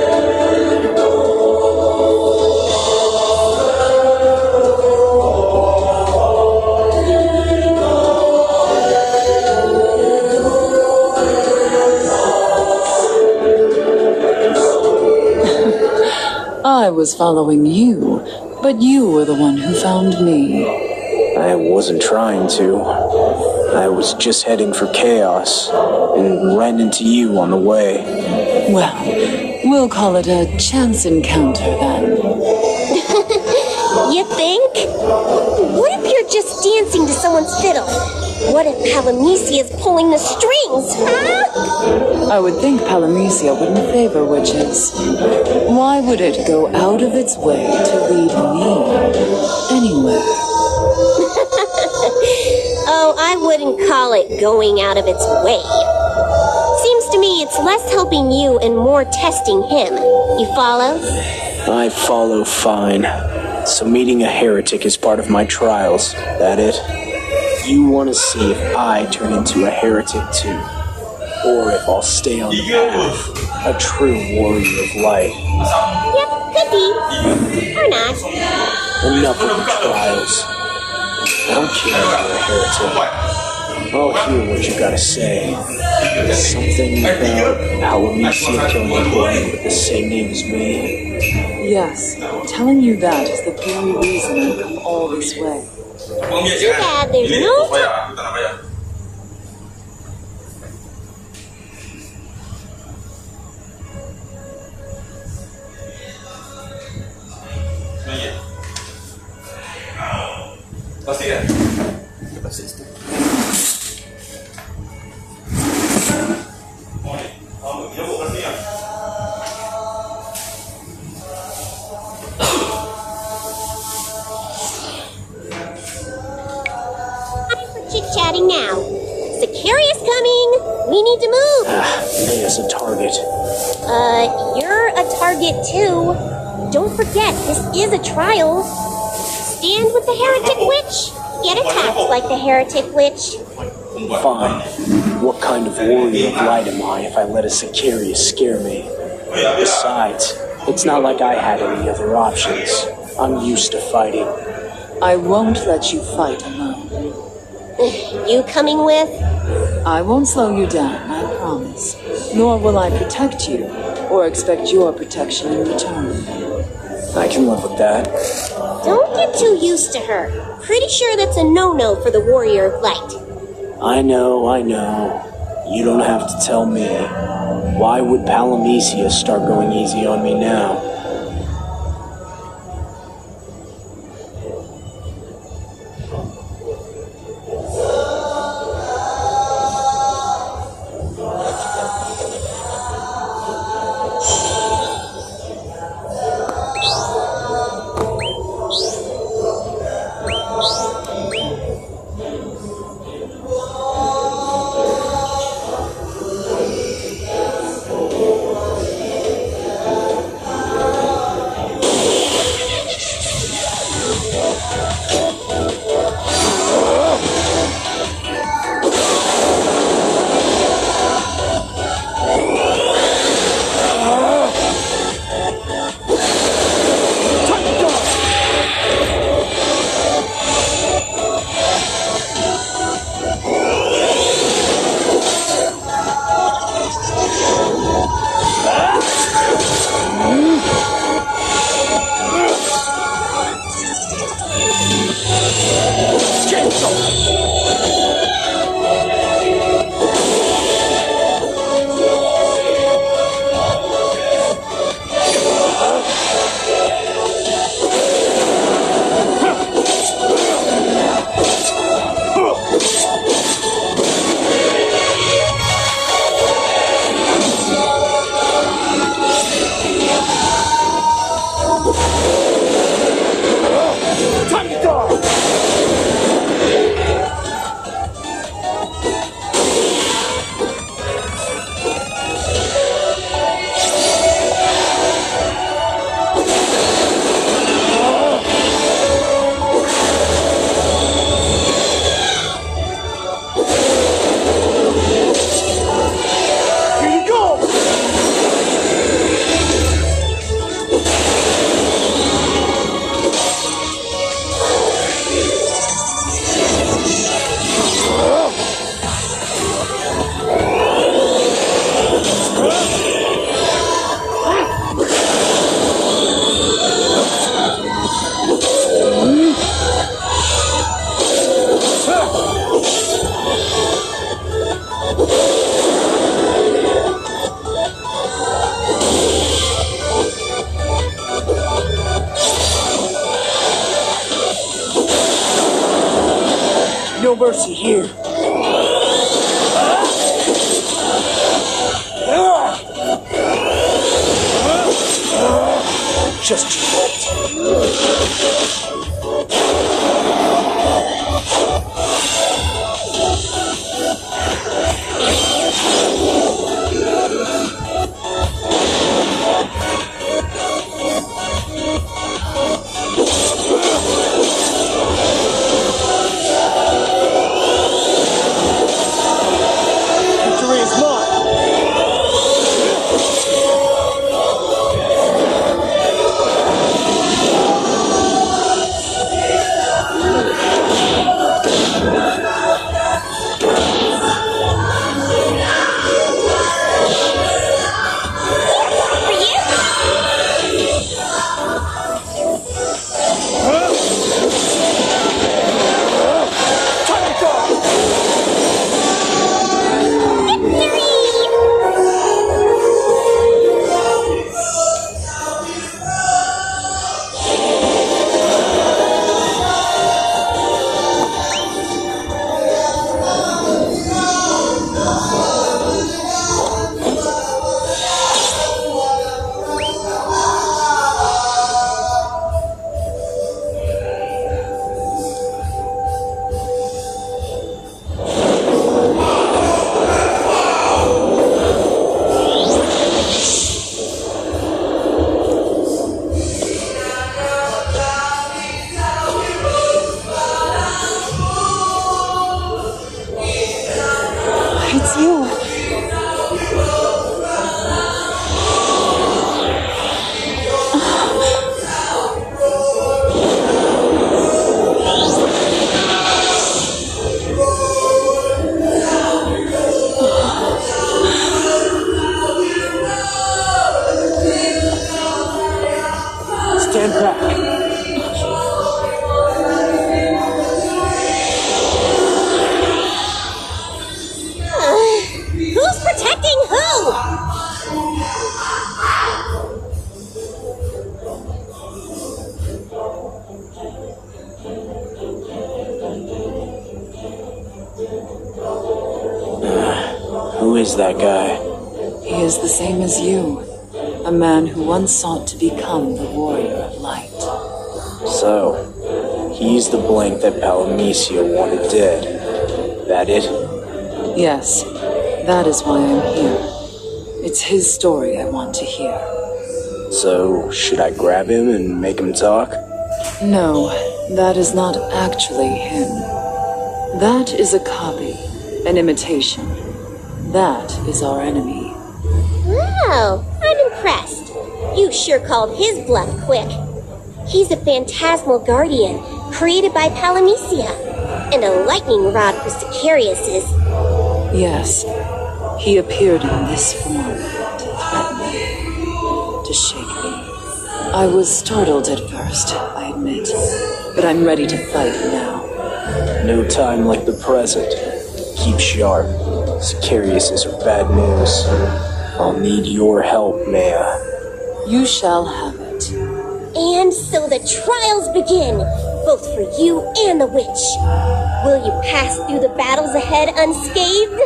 I was following you, but you were the one who found me. I wasn't trying to. I was just heading for chaos and ran into you on the way. Well, we'll call it a chance encounter then. You think? What if you're just dancing to someone's fiddle? What if Palamecia is pulling the strings, huh? I would think Palamecia wouldn't favor witches. Why would it go out of its way to lead me anywhere? Oh, I wouldn't call it going out of its way. Seems to me it's less helping you and more testing him. You follow? I follow fine. So meeting a heretic is part of my trials. That it? You want to see if I turn into a heretic too, or if I'll stay on the path, a true warrior of light. Yep, could be. Or not. Enough of the trials. I don't care if you're a heretic. I'll hear what you gotta say. Something about Palamecia killing a boy with the same name as me. Yes, telling you that is the very reason I've come all this way. Too bad there's no time. Pasti kan? Pasti. Chit-chatting now. Sicarius coming. We need to move. Maya's a target. You're a target too. Don't forget, this is a trial. Stand with the heretic witch. Get attacked like the heretic witch. Fine. What kind of warrior of light am I if I let a Sicarius scare me? Besides, it's not like I had any other options. I'm used to fighting. I won't let you fight alone. You coming with? I won't slow you down, I promise. Nor will I protect you, or expect your protection in return. I can live with that. Don't get too used to her. Pretty sure that's a no-no for the warrior of light. I know. You don't have to tell me. Why would Palamecia start going easy on me now? mercy here. Just too late. Victory is mine. It's you. Stand back. Who's protecting who? Who is that guy? He is the same as you. A man who once sought to become the warrior of light. So, he's the blank that Palamisia wanted dead. That it? Yes, that is why I'm here. It's his story I want to hear. So, should I grab him and make him talk? No, that is not actually him. That is a copy, an imitation. That is our enemy. Wow, I'm impressed. You sure called his bluff quick. He's a phantasmal guardian created by Palamisia, and a lightning rod for Sicarius's. Yes, he appeared in this form to threaten me, to shake me. I was startled at first, I admit, but I'm ready to fight now. No time like the present. Keep sharp. Sicarius's are bad news. I'll need your help, Maya. You shall have it. And so the trials begin, both for you and the witch. Will you pass through the battles ahead unscathed?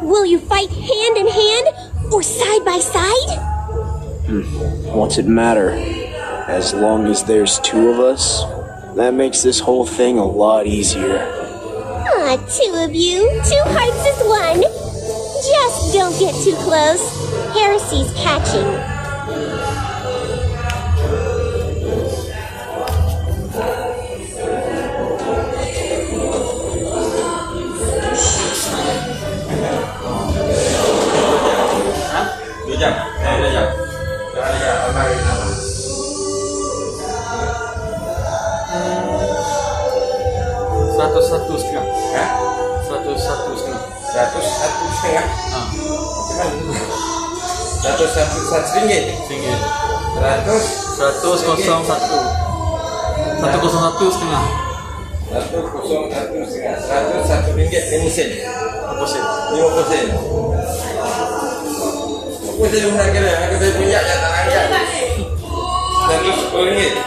Will you fight hand in hand or side by side? What's it matter? As long as there's two of us, that makes this whole thing a lot easier. Ah, two of you, 2 hearts is one. Just don't get too close. Heresy's catching. Satu setengah. 101,5. 101,5. RM101 ringgit. 101 setengah. 101 ringgit 5 sen. 50 sen. 50 sen harga dia. Harga saya punya yang tak layak. 110 ringgit.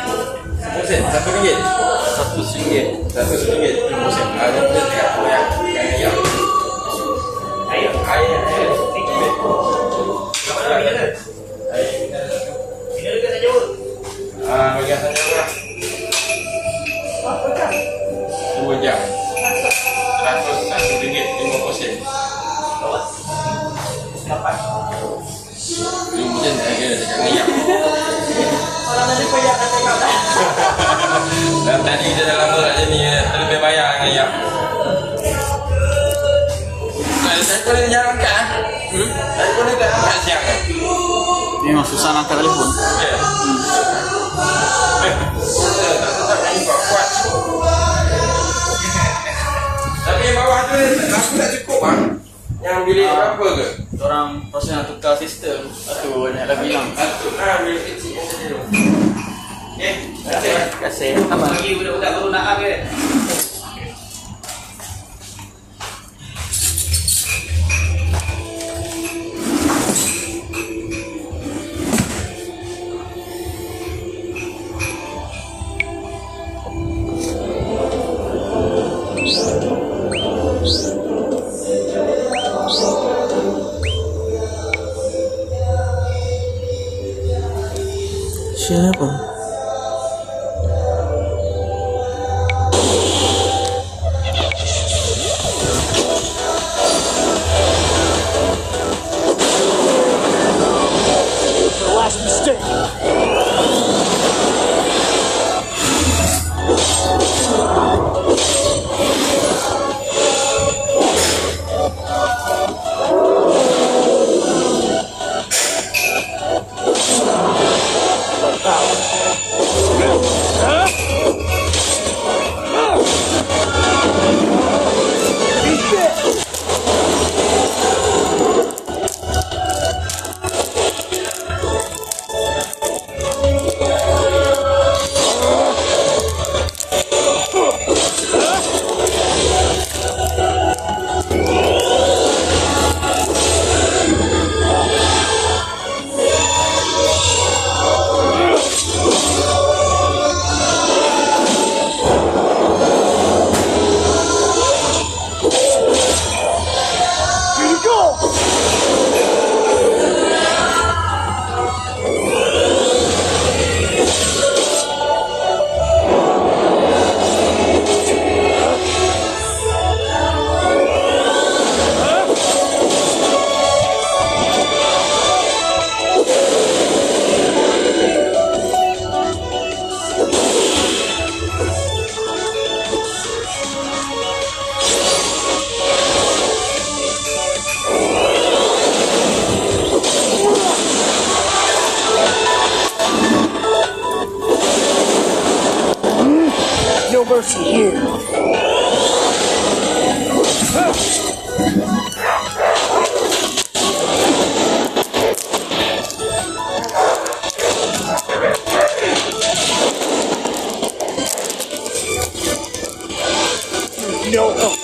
10 sen. 1 ringgit. 1 RM100. RM100. Ada boleh dekat ayam. Ayam. Bagian saja lah. 2 jam. RM101.50. Mungkin dia dekat ayam. Orang tadi bayar kat kau tak? Dan tadi kita dah lama nak jadi lebih bayar dengan ayam. Saya boleh jalan kan? Saya boleh angkat siang kan? Ini memang susah nak angkat telefon. Ya. Tak kuat. Tapi yang bawah tu aku tak cukup bang. Yang bilik berapa ke? Orang proses nak tukar sistem. Satu banyak lagi hilang. Bilik kecil yang saja. Okey. Terima kasih. Sama. Bagi budak-budak baru nak ke? Siapa? The last mistake. No mercy here. No help.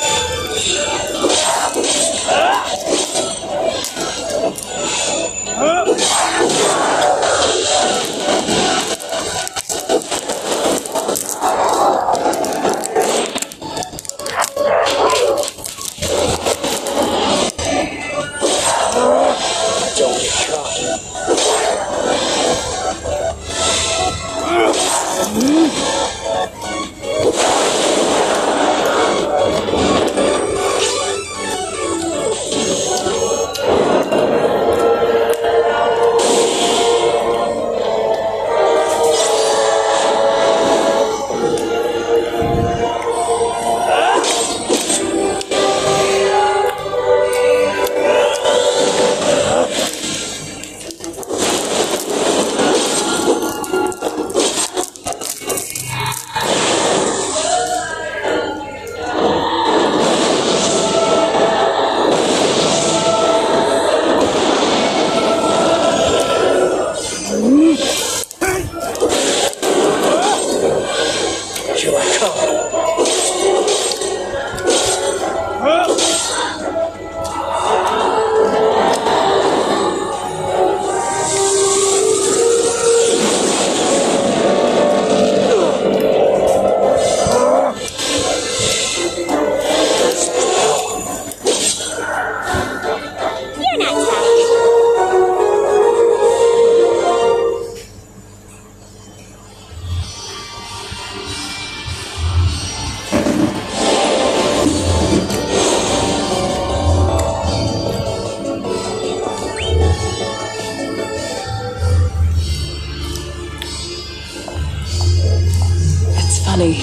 Honey,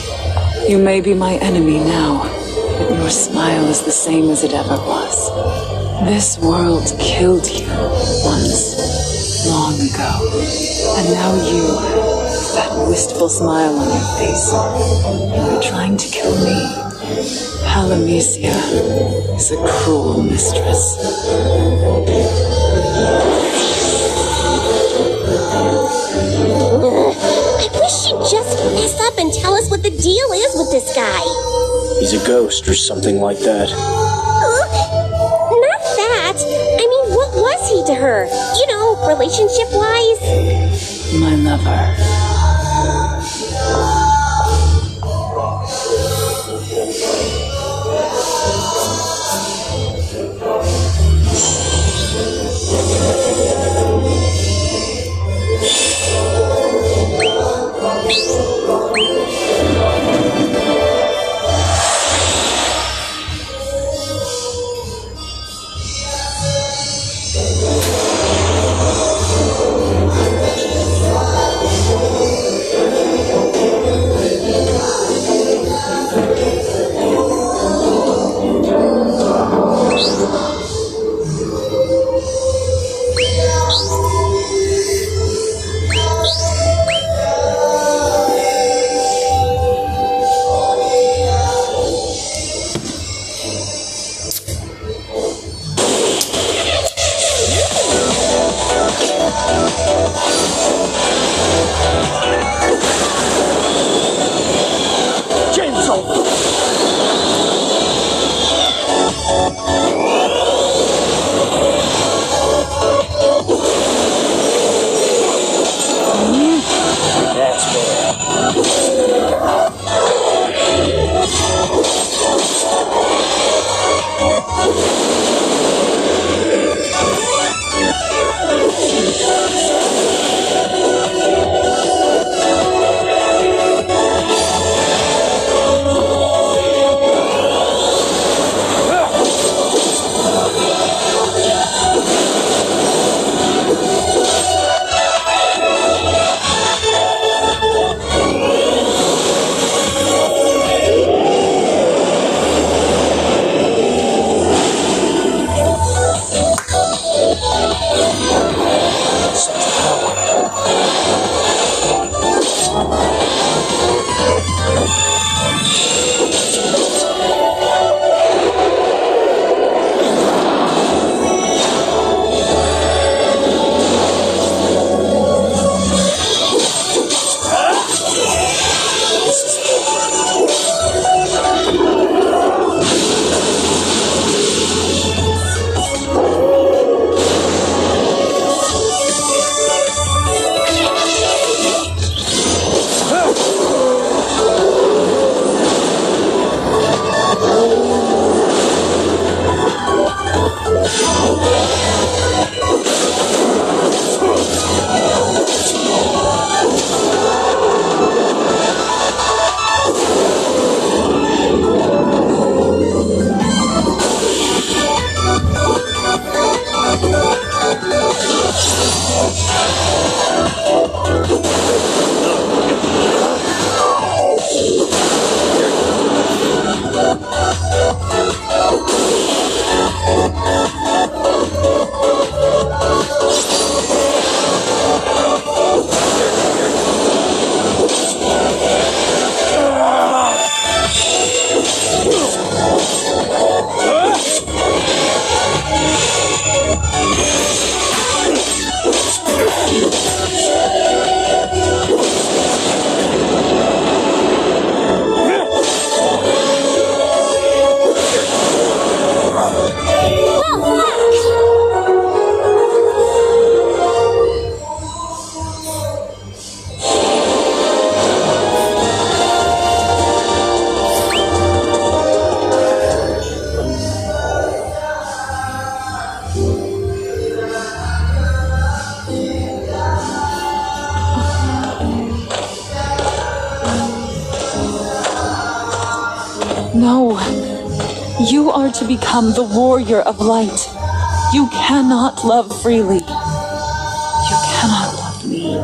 you may be my enemy now, but your smile is the same as it ever was. This world killed you once, long ago. And now you, with that wistful smile on your face, you're trying to kill me. Palamisia is a cruel mistress. I wish she'd just fess up and tell us what the deal is with this guy. He's a ghost or something like that. Not that. I mean, what was he to her? You know, relationship-wise? My lover. No. You are to become the warrior of light. You cannot love freely. You cannot love me.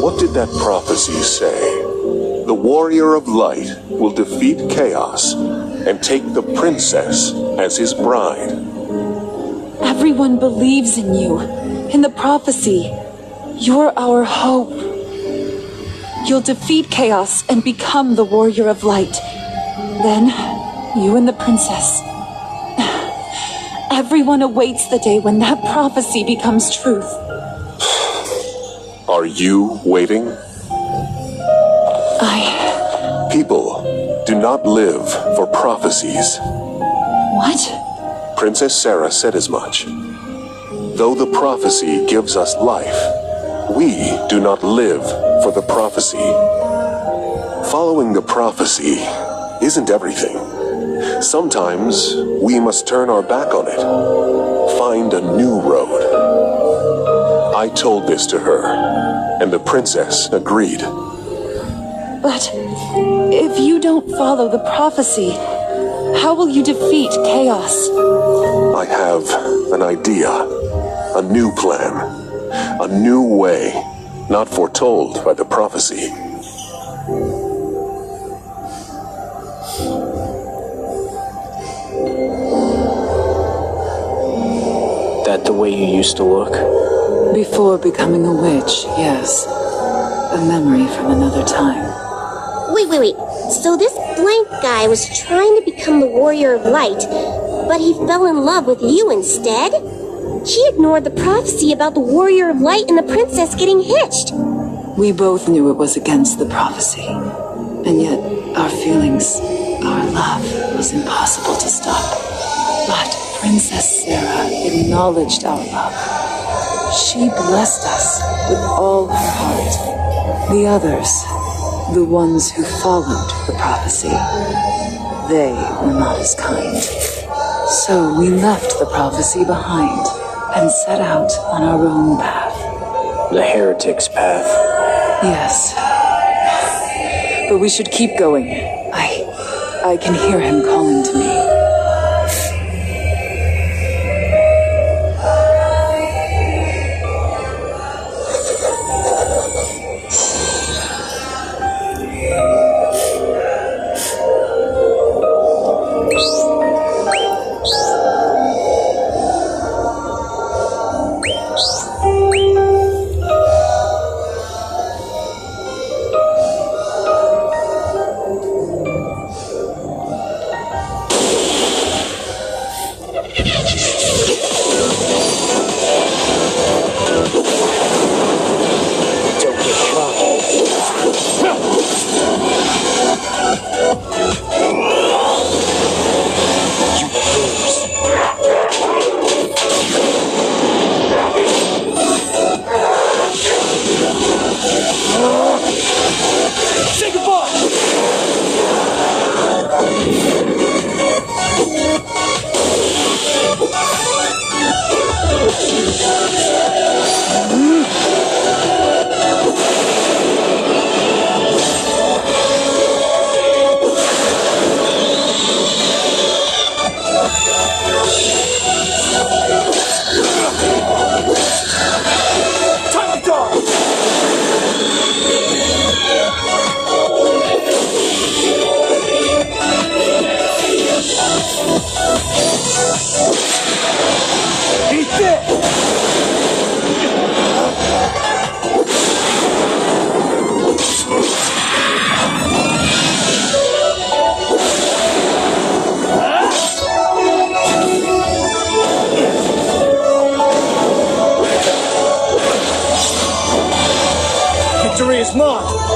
What did did that prophecy say? The warrior of light will defeat chaos and take the princess as his bride. Everyone believes in you, in the prophecy. You're our hope. You'll defeat chaos and become the warrior of light. Then, you and the princess. Everyone awaits the day when that prophecy becomes truth. Are you waiting? People do not live for prophecies. What? Princess Sarah said as much. Though the prophecy gives us life, we do not live for the prophecy. Following the prophecy isn't everything. Sometimes we must turn our back on it, find a new road. I told this to her, and the princess agreed. But if you don't follow the prophecy, how will you defeat chaos? I have an idea, a new plan, a new way, not foretold by the prophecy. That the way you used to look? Before becoming a witch, yes. A memory from another time. Wait. So this blank guy was trying to become the warrior of light, but he fell in love with you instead? He ignored the prophecy about the warrior of light and the princess getting hitched. We both knew it was against the prophecy. And yet, our feelings, our love, was impossible to stop. But Princess Sarah acknowledged our love. She blessed us with all her heart. The others, the ones who followed the prophecy, they were not as kind. So we left the prophecy behind and set out on our own path. The heretic's path. Yes. But we should keep going. I can hear him calling to me. Victory is mine!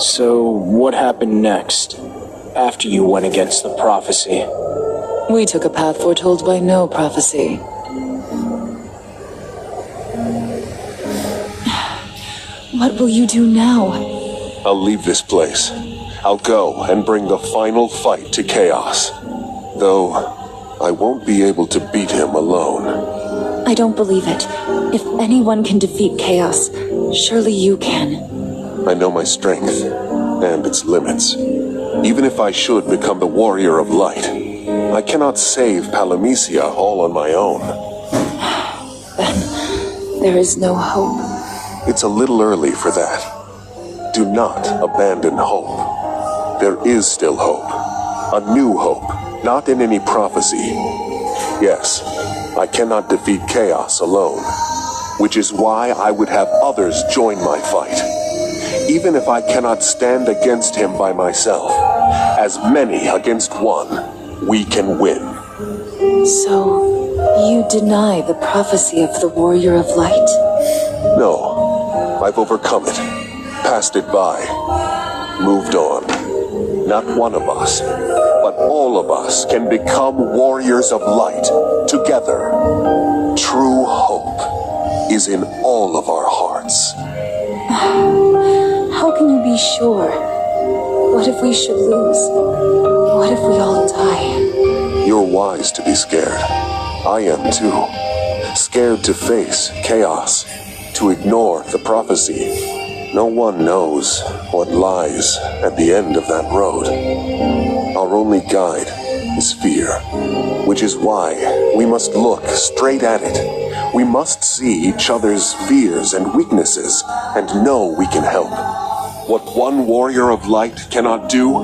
So, what happened next? After you went against the prophecy? We took a path foretold by no prophecy. What will you do now? I'll leave this place. I'll go and bring the final fight to Chaos. Though, I won't be able to beat him alone. I don't believe it. If anyone can defeat Chaos, surely you can. I know my strength and its limits. Even if I should become the Warrior of Light, I cannot save Palamecia all on my own. Then, there is no hope. It's a little early for that. Do not abandon hope. There is still hope. A new hope, not in any prophecy. Yes, I cannot defeat Chaos alone, which is why I would have others join my fight. Even if I cannot stand against him by myself, as many against one, we can win. So, you deny the prophecy of the Warrior of Light? No, I've overcome it, passed it by, moved on. Not one of us, but all of us can become warriors of light together. True hope is in all of our hearts. How can you be sure? What if we should lose? What if we all die? You're wise to be scared. I am too. Scared to face chaos, to ignore the prophecy. No one knows what lies at the end of that road. Our only guide is fear, which is why we must look straight at it. We must see each other's fears and weaknesses and know we can help. What one warrior of light cannot do,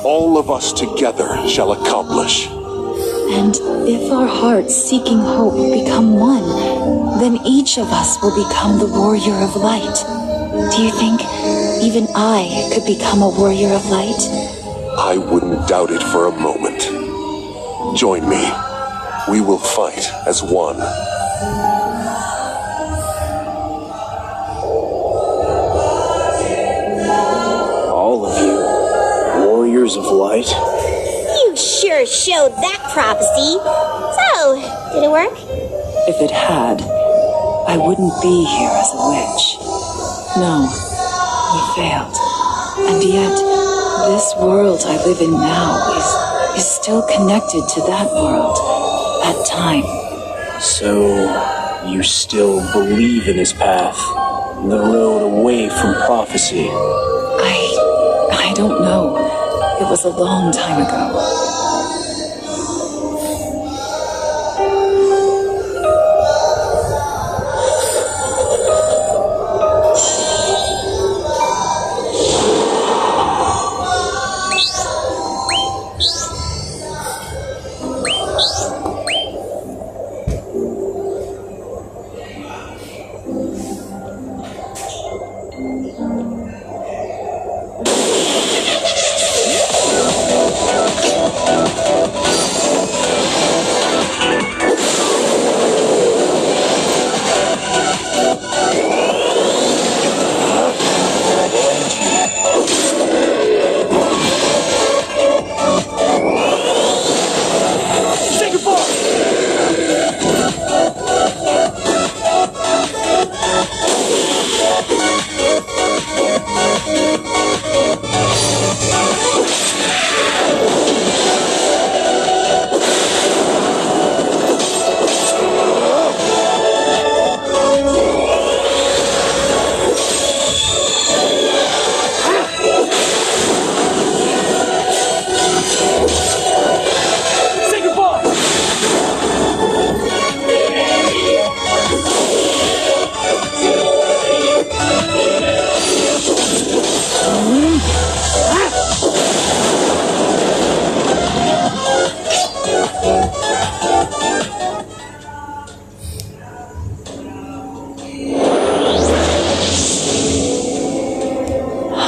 all of us together shall accomplish. And if our hearts seeking hope become one, then each of us will become the Warrior of Light. Do you think even I could become a Warrior of Light? I wouldn't doubt it for a moment. Join me. We will fight as one. All of you, Warriors of Light? You sure showed that prophecy. So, did it work? If it had, I wouldn't be here as a witch. No, we failed. And yet, this world I live in now is still connected to that world, that time. So, you still believe in his path, the road away from prophecy? I don't know. It was a long time ago.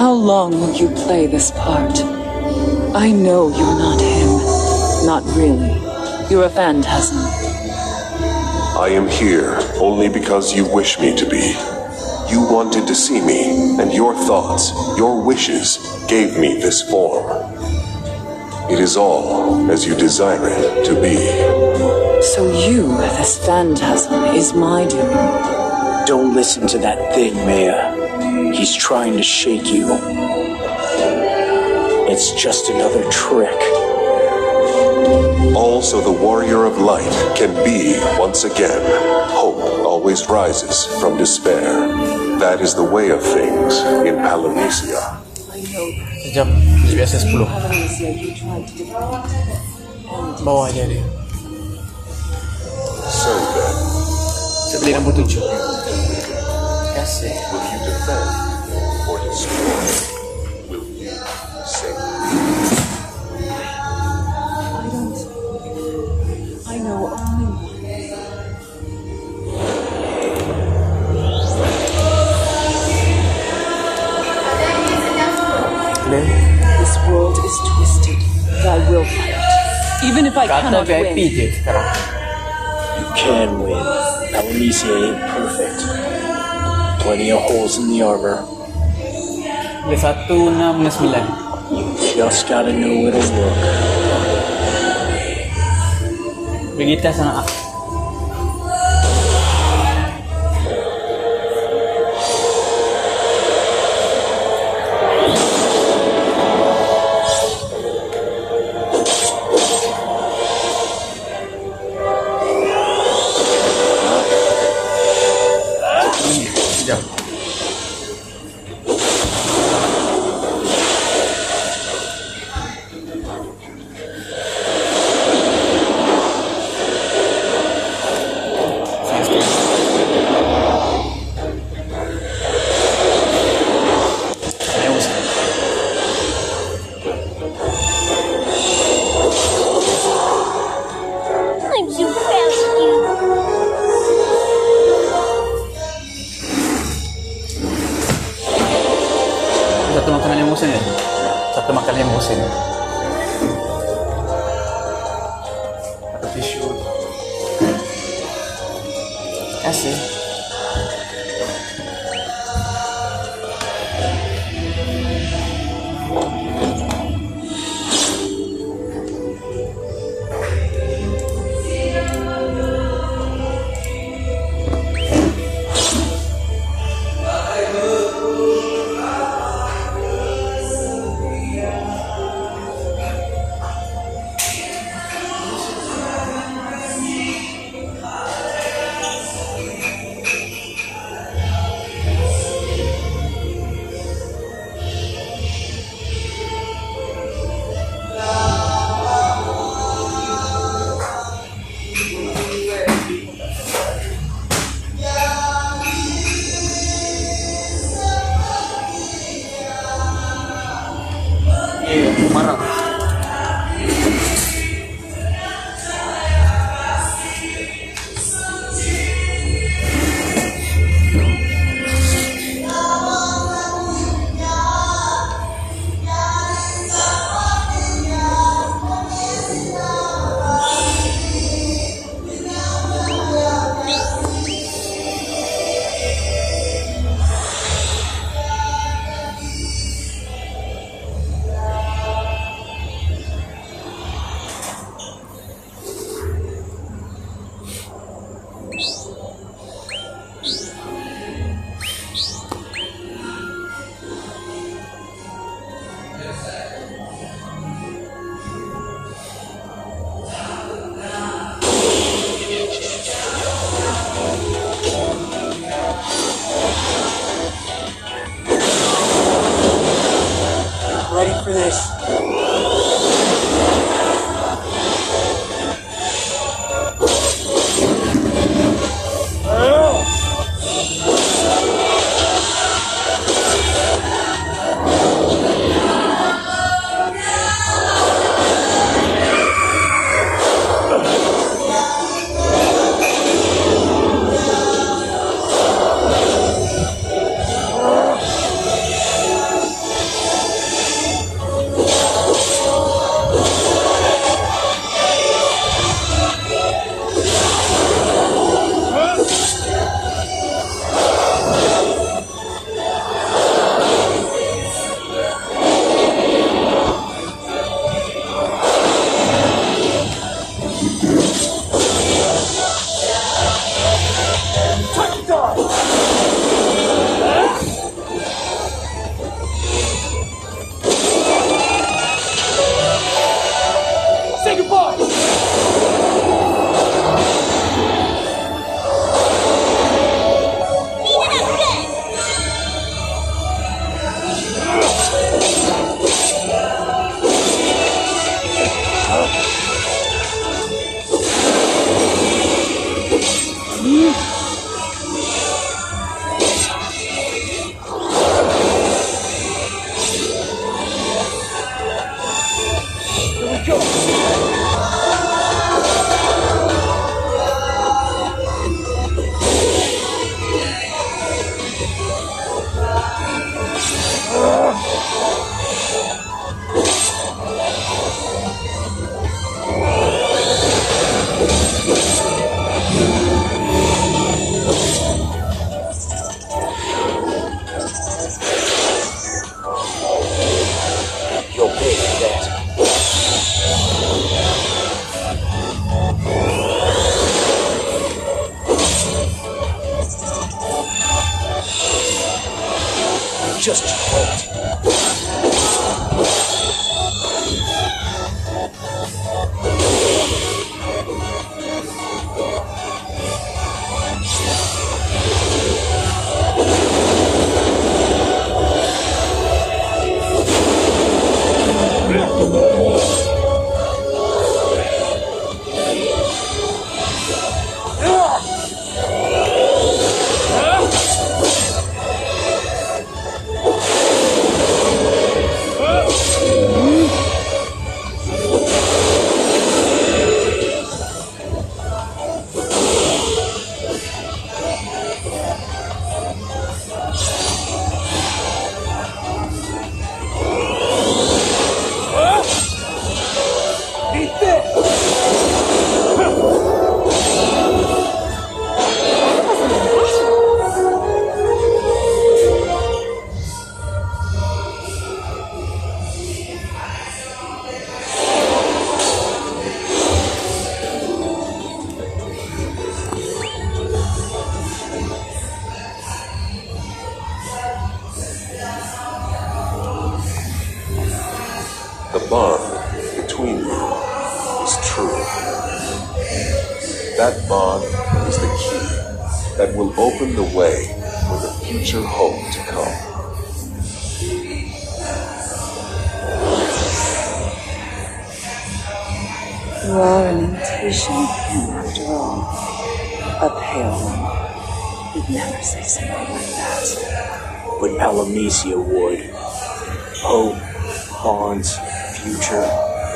How long will you play this part? I know you're not him. Not really. You're a phantasm. I am here only because you wish me to be. You wanted to see me, and your thoughts, your wishes, gave me this form. It is all as you desire it to be. So you, this phantasm, is my doing. Don't listen to that thing, Maya. He's trying to shake you. It's just another trick. Also, the warrior of light can be once again. Hope always rises from despair. That is the way of things in Palamecia. Sekejap, biasa 10. Bawah aja dia. So then, Saya beli 67. Kasih. will you defend or destroy? Will you save? I know only one. This world is twisted, but I will fight. Even if I cannot VIP win. je sekarang. You can win. Palamecia ain't perfect. Plenty of holes in the armor. Dia 169. You just gotta know it'll work. Begitu sana. Sekejap. I'm so proud of you. Satu makan limusin ya? Satu makan limusin. Atau tisu. Kasih. Marah. Ready for this? The bond between you is true. That bond is the key that will open the way for the future hope to come. You are an imitation of him, after all. A pale one. You'd never say something like that. But Palamecia would. Hope, bonds, future,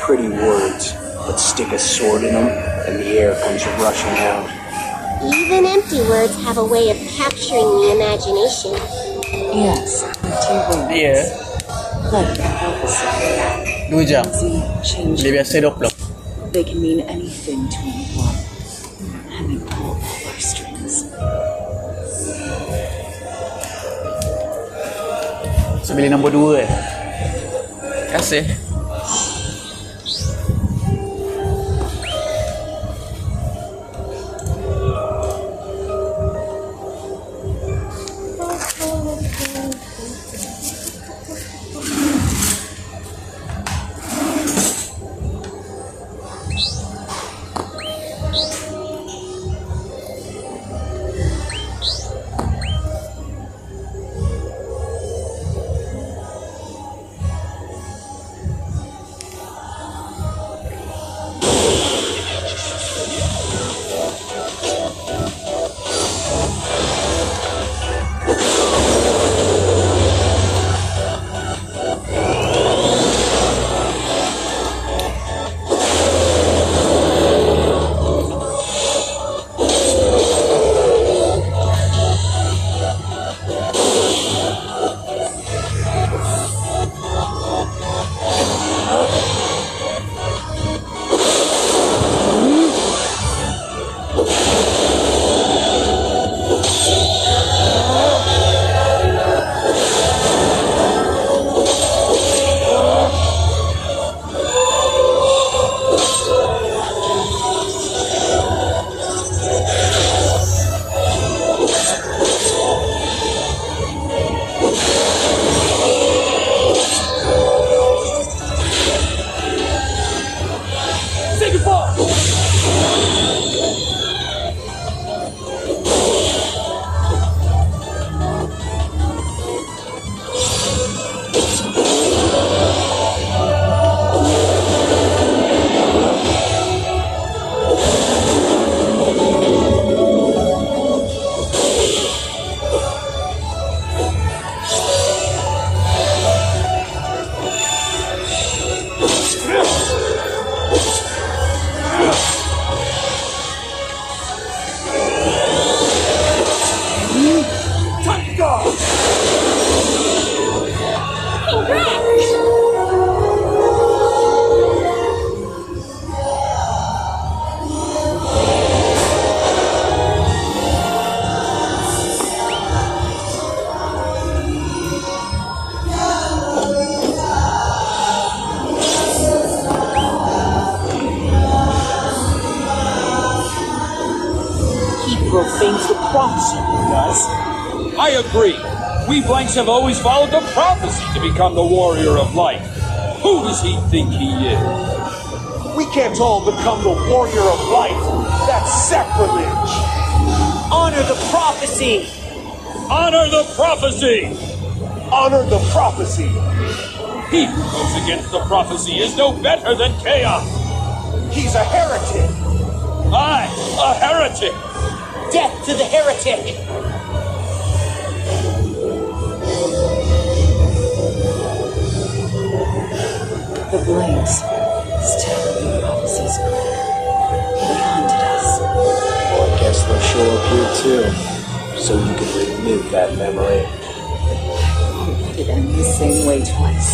pretty words, but stick a sword in them, and the air comes rushing out. Even empty words have a way of capturing the imagination. Yes, empty words. Iya. Like prophecy. 2 jam. Change. Dia biasa 20. They can mean anything to anyone. And they pull all our strings. So, pilih nombor 2 Kasih. Profanes the prophecy, he does. I agree. We blanks have always followed the prophecy to become the warrior of light. Who does he think he is? We can't all become the warrior of light. That's sacrilege. Honor the prophecy. Honor the prophecy. Honor the prophecy. He who goes against the prophecy is no better than Chaos. He's a heretic. Aye, a heretic. Death to the heretic. The Blanks still the prophecies. They haunted us. Well, I guess they'll show up here too, so you can relive that memory. I won't let it end the same way twice.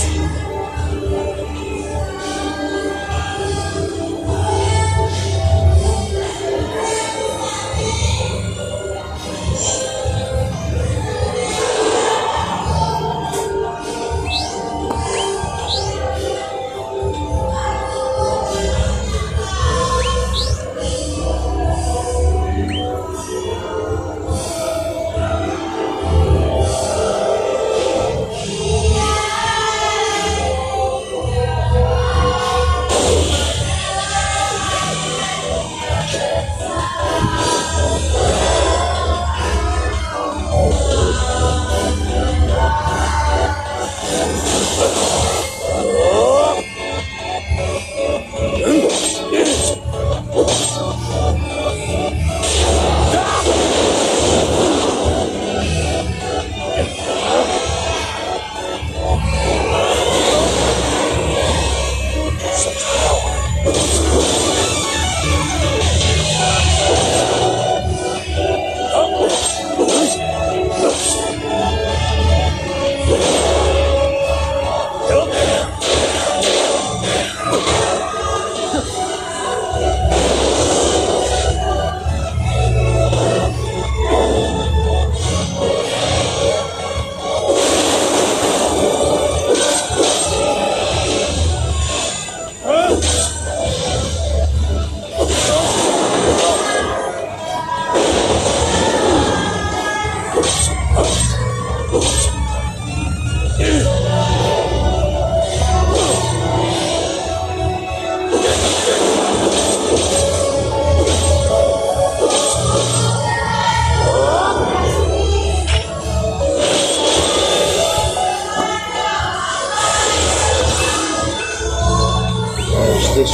This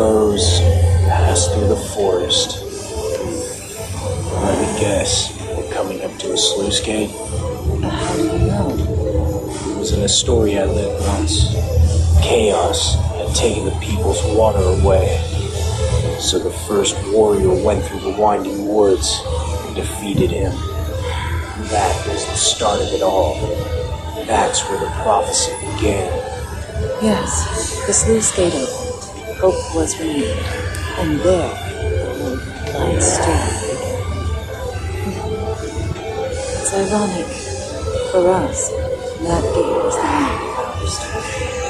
foes passed through the forest. Let me guess, we're coming up to a sluice gate? How do you know? It was in a story I read once. Chaos had taken the people's water away. So the first warrior went through the winding woods and defeated him. That was the start of it all. That's where the prophecy began. Yes, the sluice gate opened. Hope was renewed. And there, the Lord light stood. It's ironic. For us, that gate was the end of our story.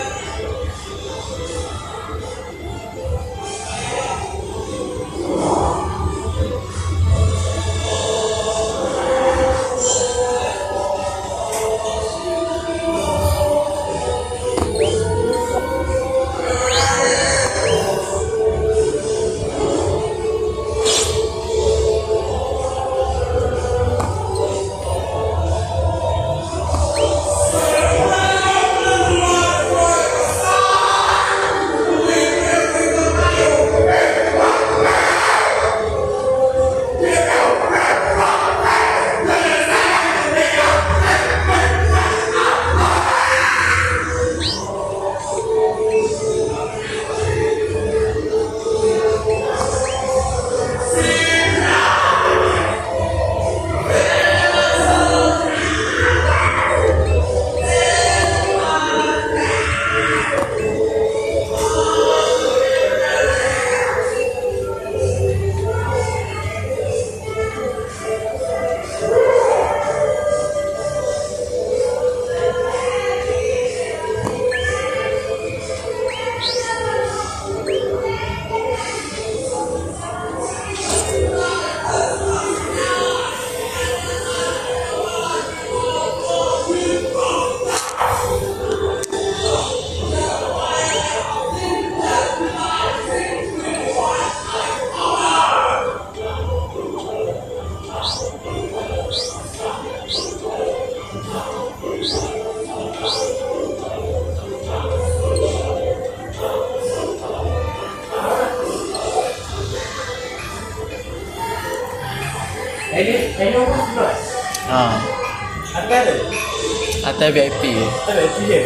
Atas VIP. Atas VIP je?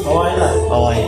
Bawah je lah? Bawah je.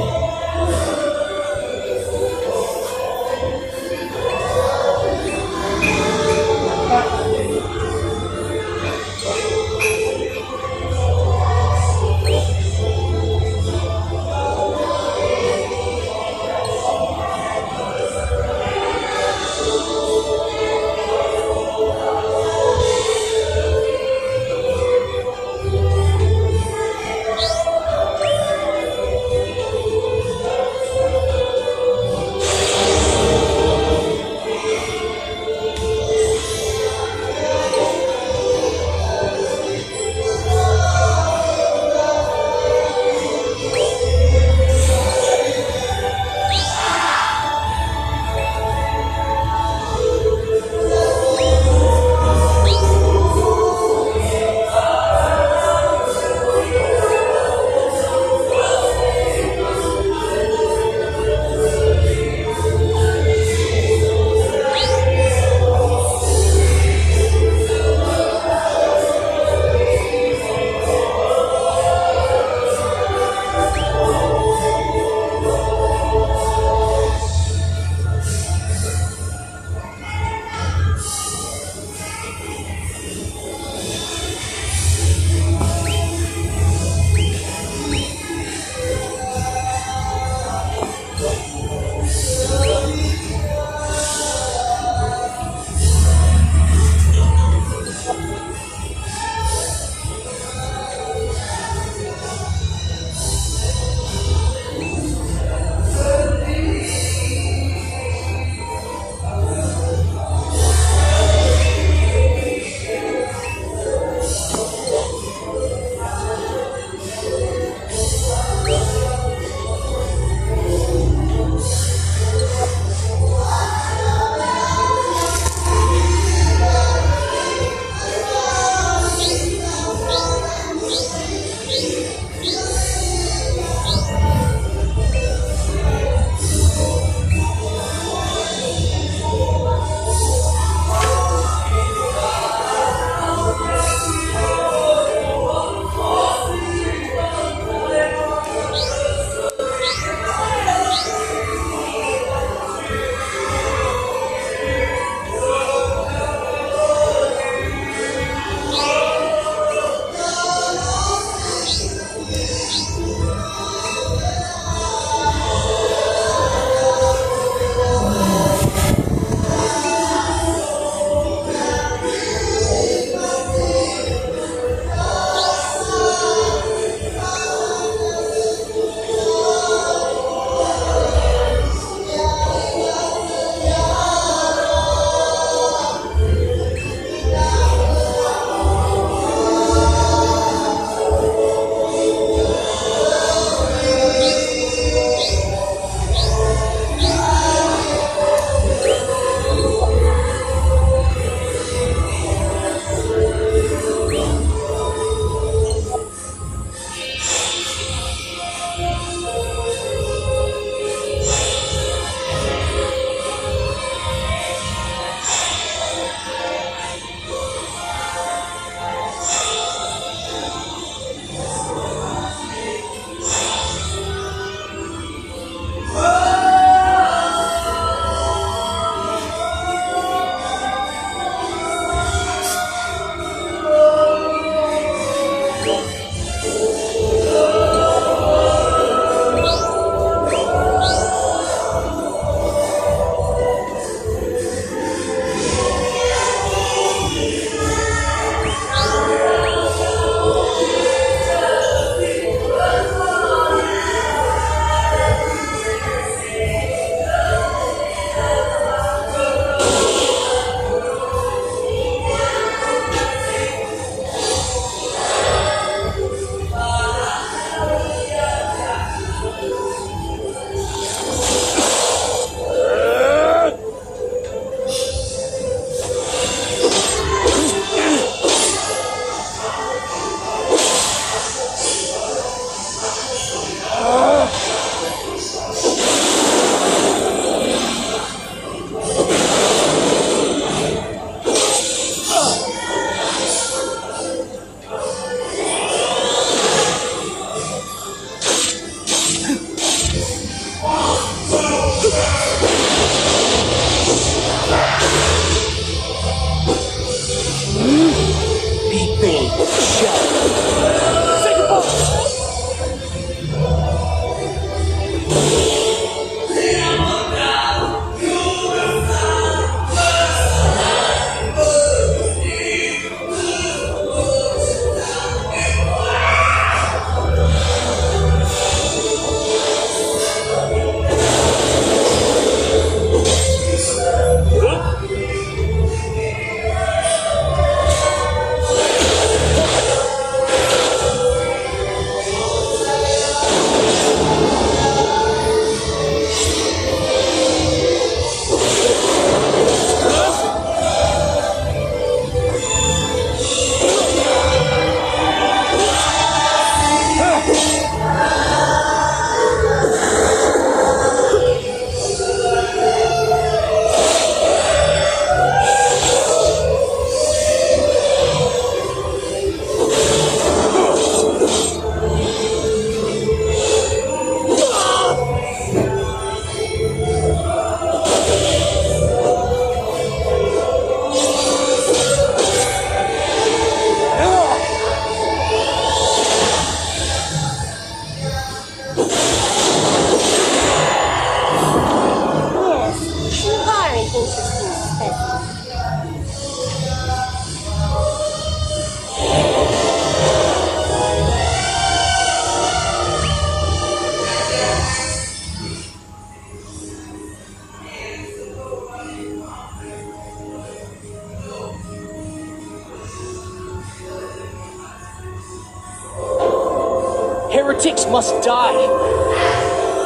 heretics must die.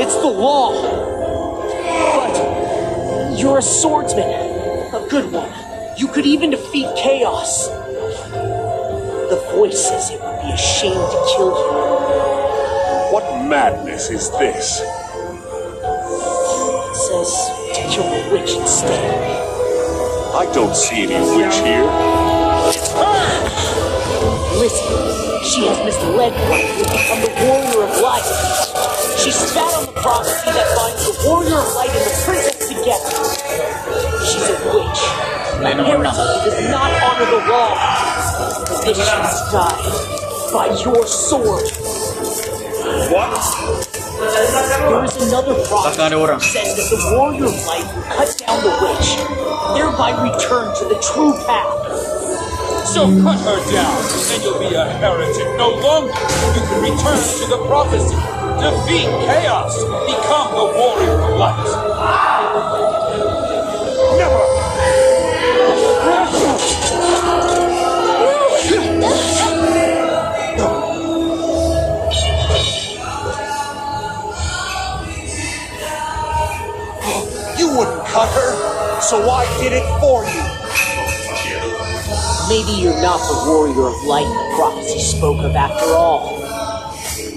It's the law. But you're a swordsman, a good one. You could even defeat chaos. The voice says it would be a shame to kill you. What madness is this? It says to kill the witch instead. I don't see any witch here. It's her! Listen, she has misled one to become the warrior of light. She spat on the prophecy that binds the warrior of light and the princess together. She's a witch. A heretic who does not honor the law. For this she must die by your sword. What? There is another prophecy that says that the warrior of light will cut down the witch, thereby return to the true path. So cut her down, and you'll be a heretic no longer. You can return to the prophecy, defeat chaos, become the warrior of light. Never! You wouldn't cut her, so I did it for you. Maybe you're not the warrior of light the prophecy spoke of after all.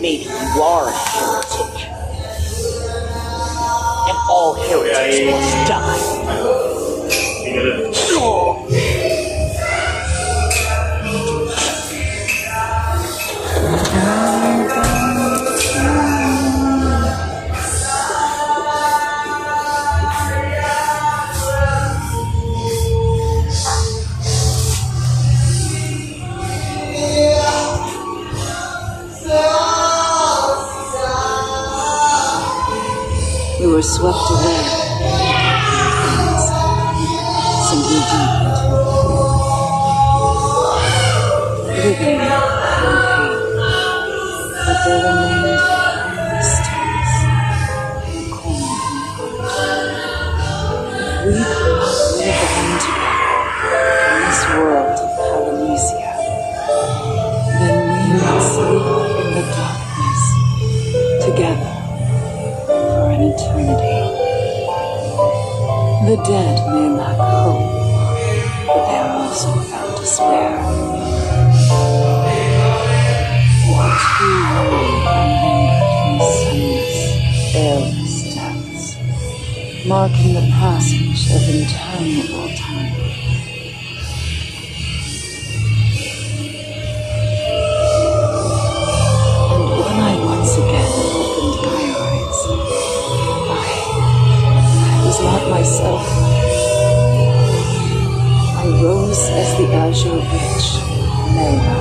Maybe you are a heretic. And all heretics must die. We were swept away, sinking deep into a living in pain. But there remained a stillness in the corner of my heart. If we could not live again together in this world of Palamesia, then we would sleep in the darkness together. Eternity. The dead may lack hope, but they are also without despair. For too long I lingered in sunless, airless depths, marking the passage of interminable time. And when I once again opened my eyes, I was not myself. I rose as the azure witch, Layla.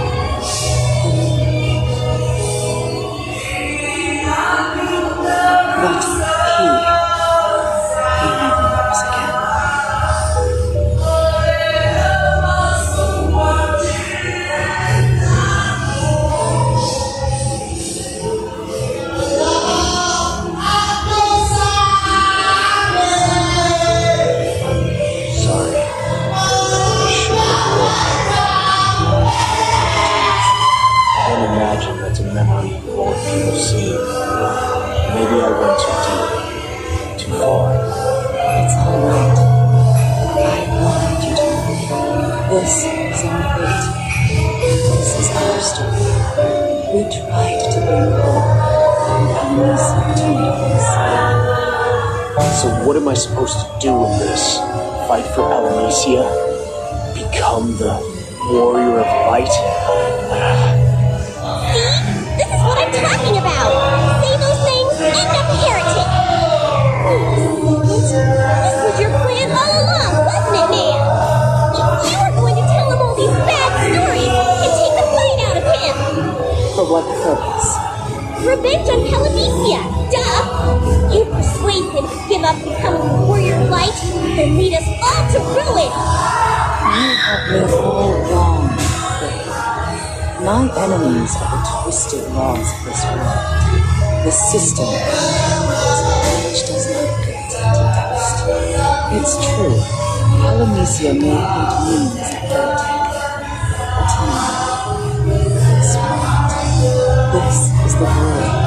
But he never rose again. Maybe I went too deep, too far. It's all right. I wanted you to know. This is our fate. This is our story. We tried to bring hope and Palamesia to us. So what am I supposed to do in this? Fight for Palamesia? Become the warrior of light? This is what I'm talking about! Say those things, end up a heretic! This was your plan all along, wasn't it, man? You were going to tell him all these bad stories and take the fight out of him! For what purpose? Revenge on Palamesia, duh! You persuade him to give up becoming the warrior of light, then lead us all to ruin! You have me all wrong, Faith. My enemies are the twisted laws of this world. The system which does not get to dust. It's true, Palamesia may hate me as a heretic. But to me, this world, this is the world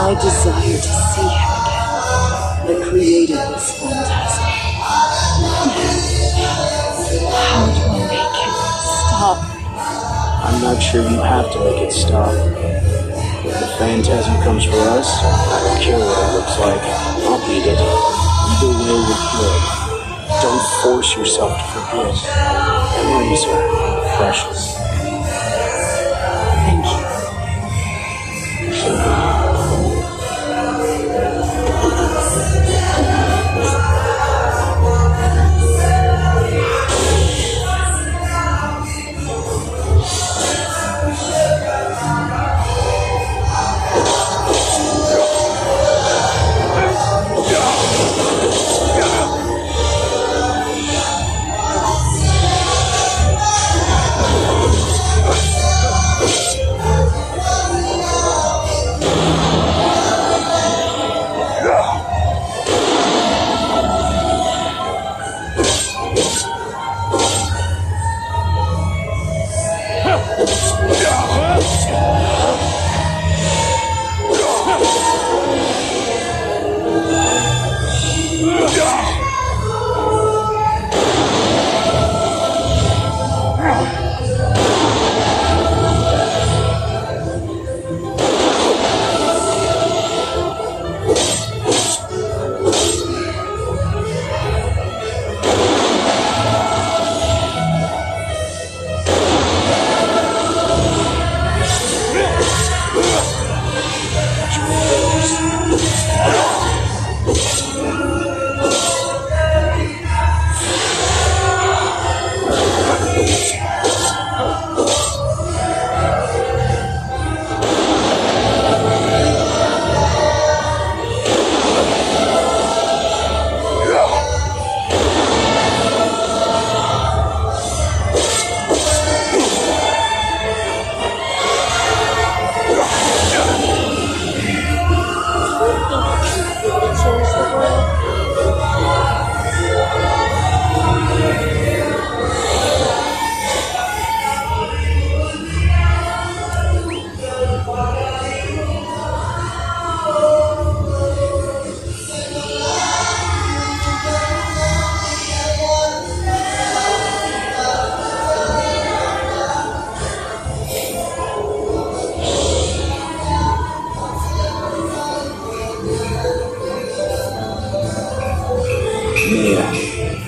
I desire to see him again, that created this phantasm. How do I make it stop? I'm not sure you have to make it stop. If the phantasm comes for us, I don't care what it looks like. I'll beat it. Either way, we're good. Don't force yourself to forget. Memories are precious. Thank you.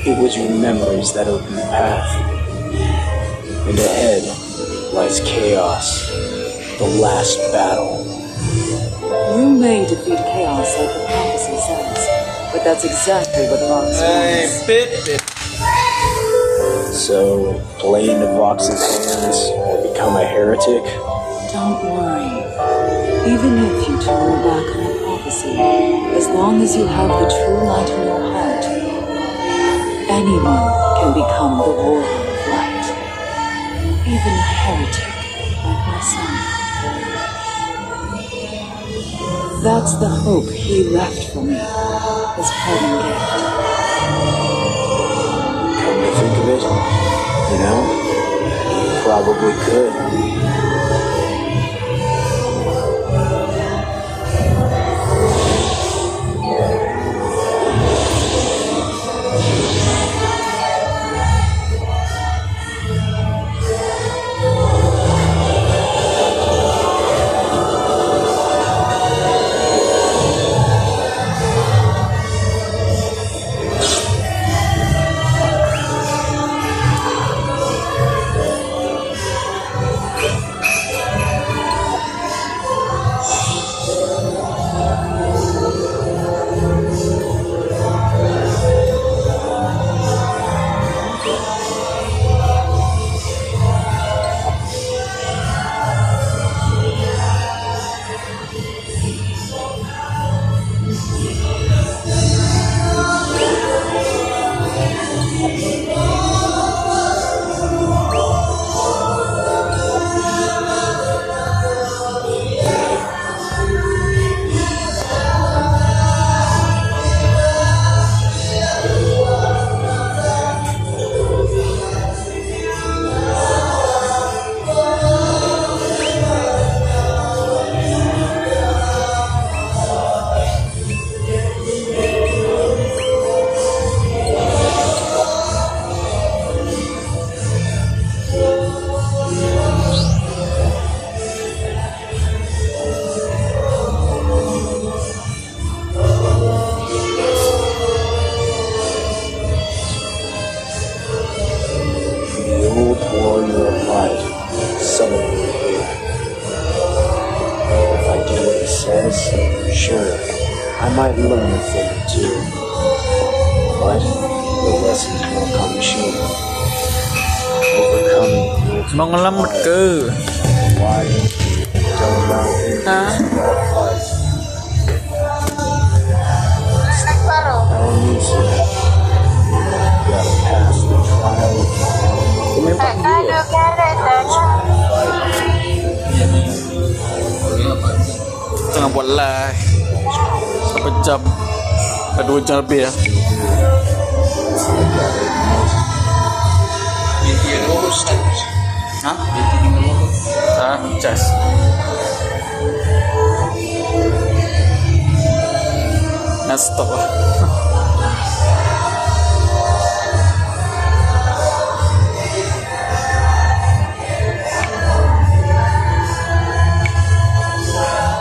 It was your memories that opened the path. And ahead lies chaos, the last battle. You may defeat chaos like the prophecy says, but that's exactly what Vox wants. So, play into Vox's hands or become a heretic? Don't worry. Even if you turn back on the prophecy, as long as you have the true light in your heart, anyone can become the warrior of light. Even a heretic like my son. That's the hope he left for me, his parting gift. Come to think of it, you know, you probably could. do what he says, sure, I might learn a thing or two. But the lessons will come cheap. Overcoming Mengelamut ke? why don't allow things to fight. Our music. Gotta pass the trial. Tengah buat live berapa jam? Dah 2 jam lebih dah. Hah? Hah? Cas. Nak stop lah.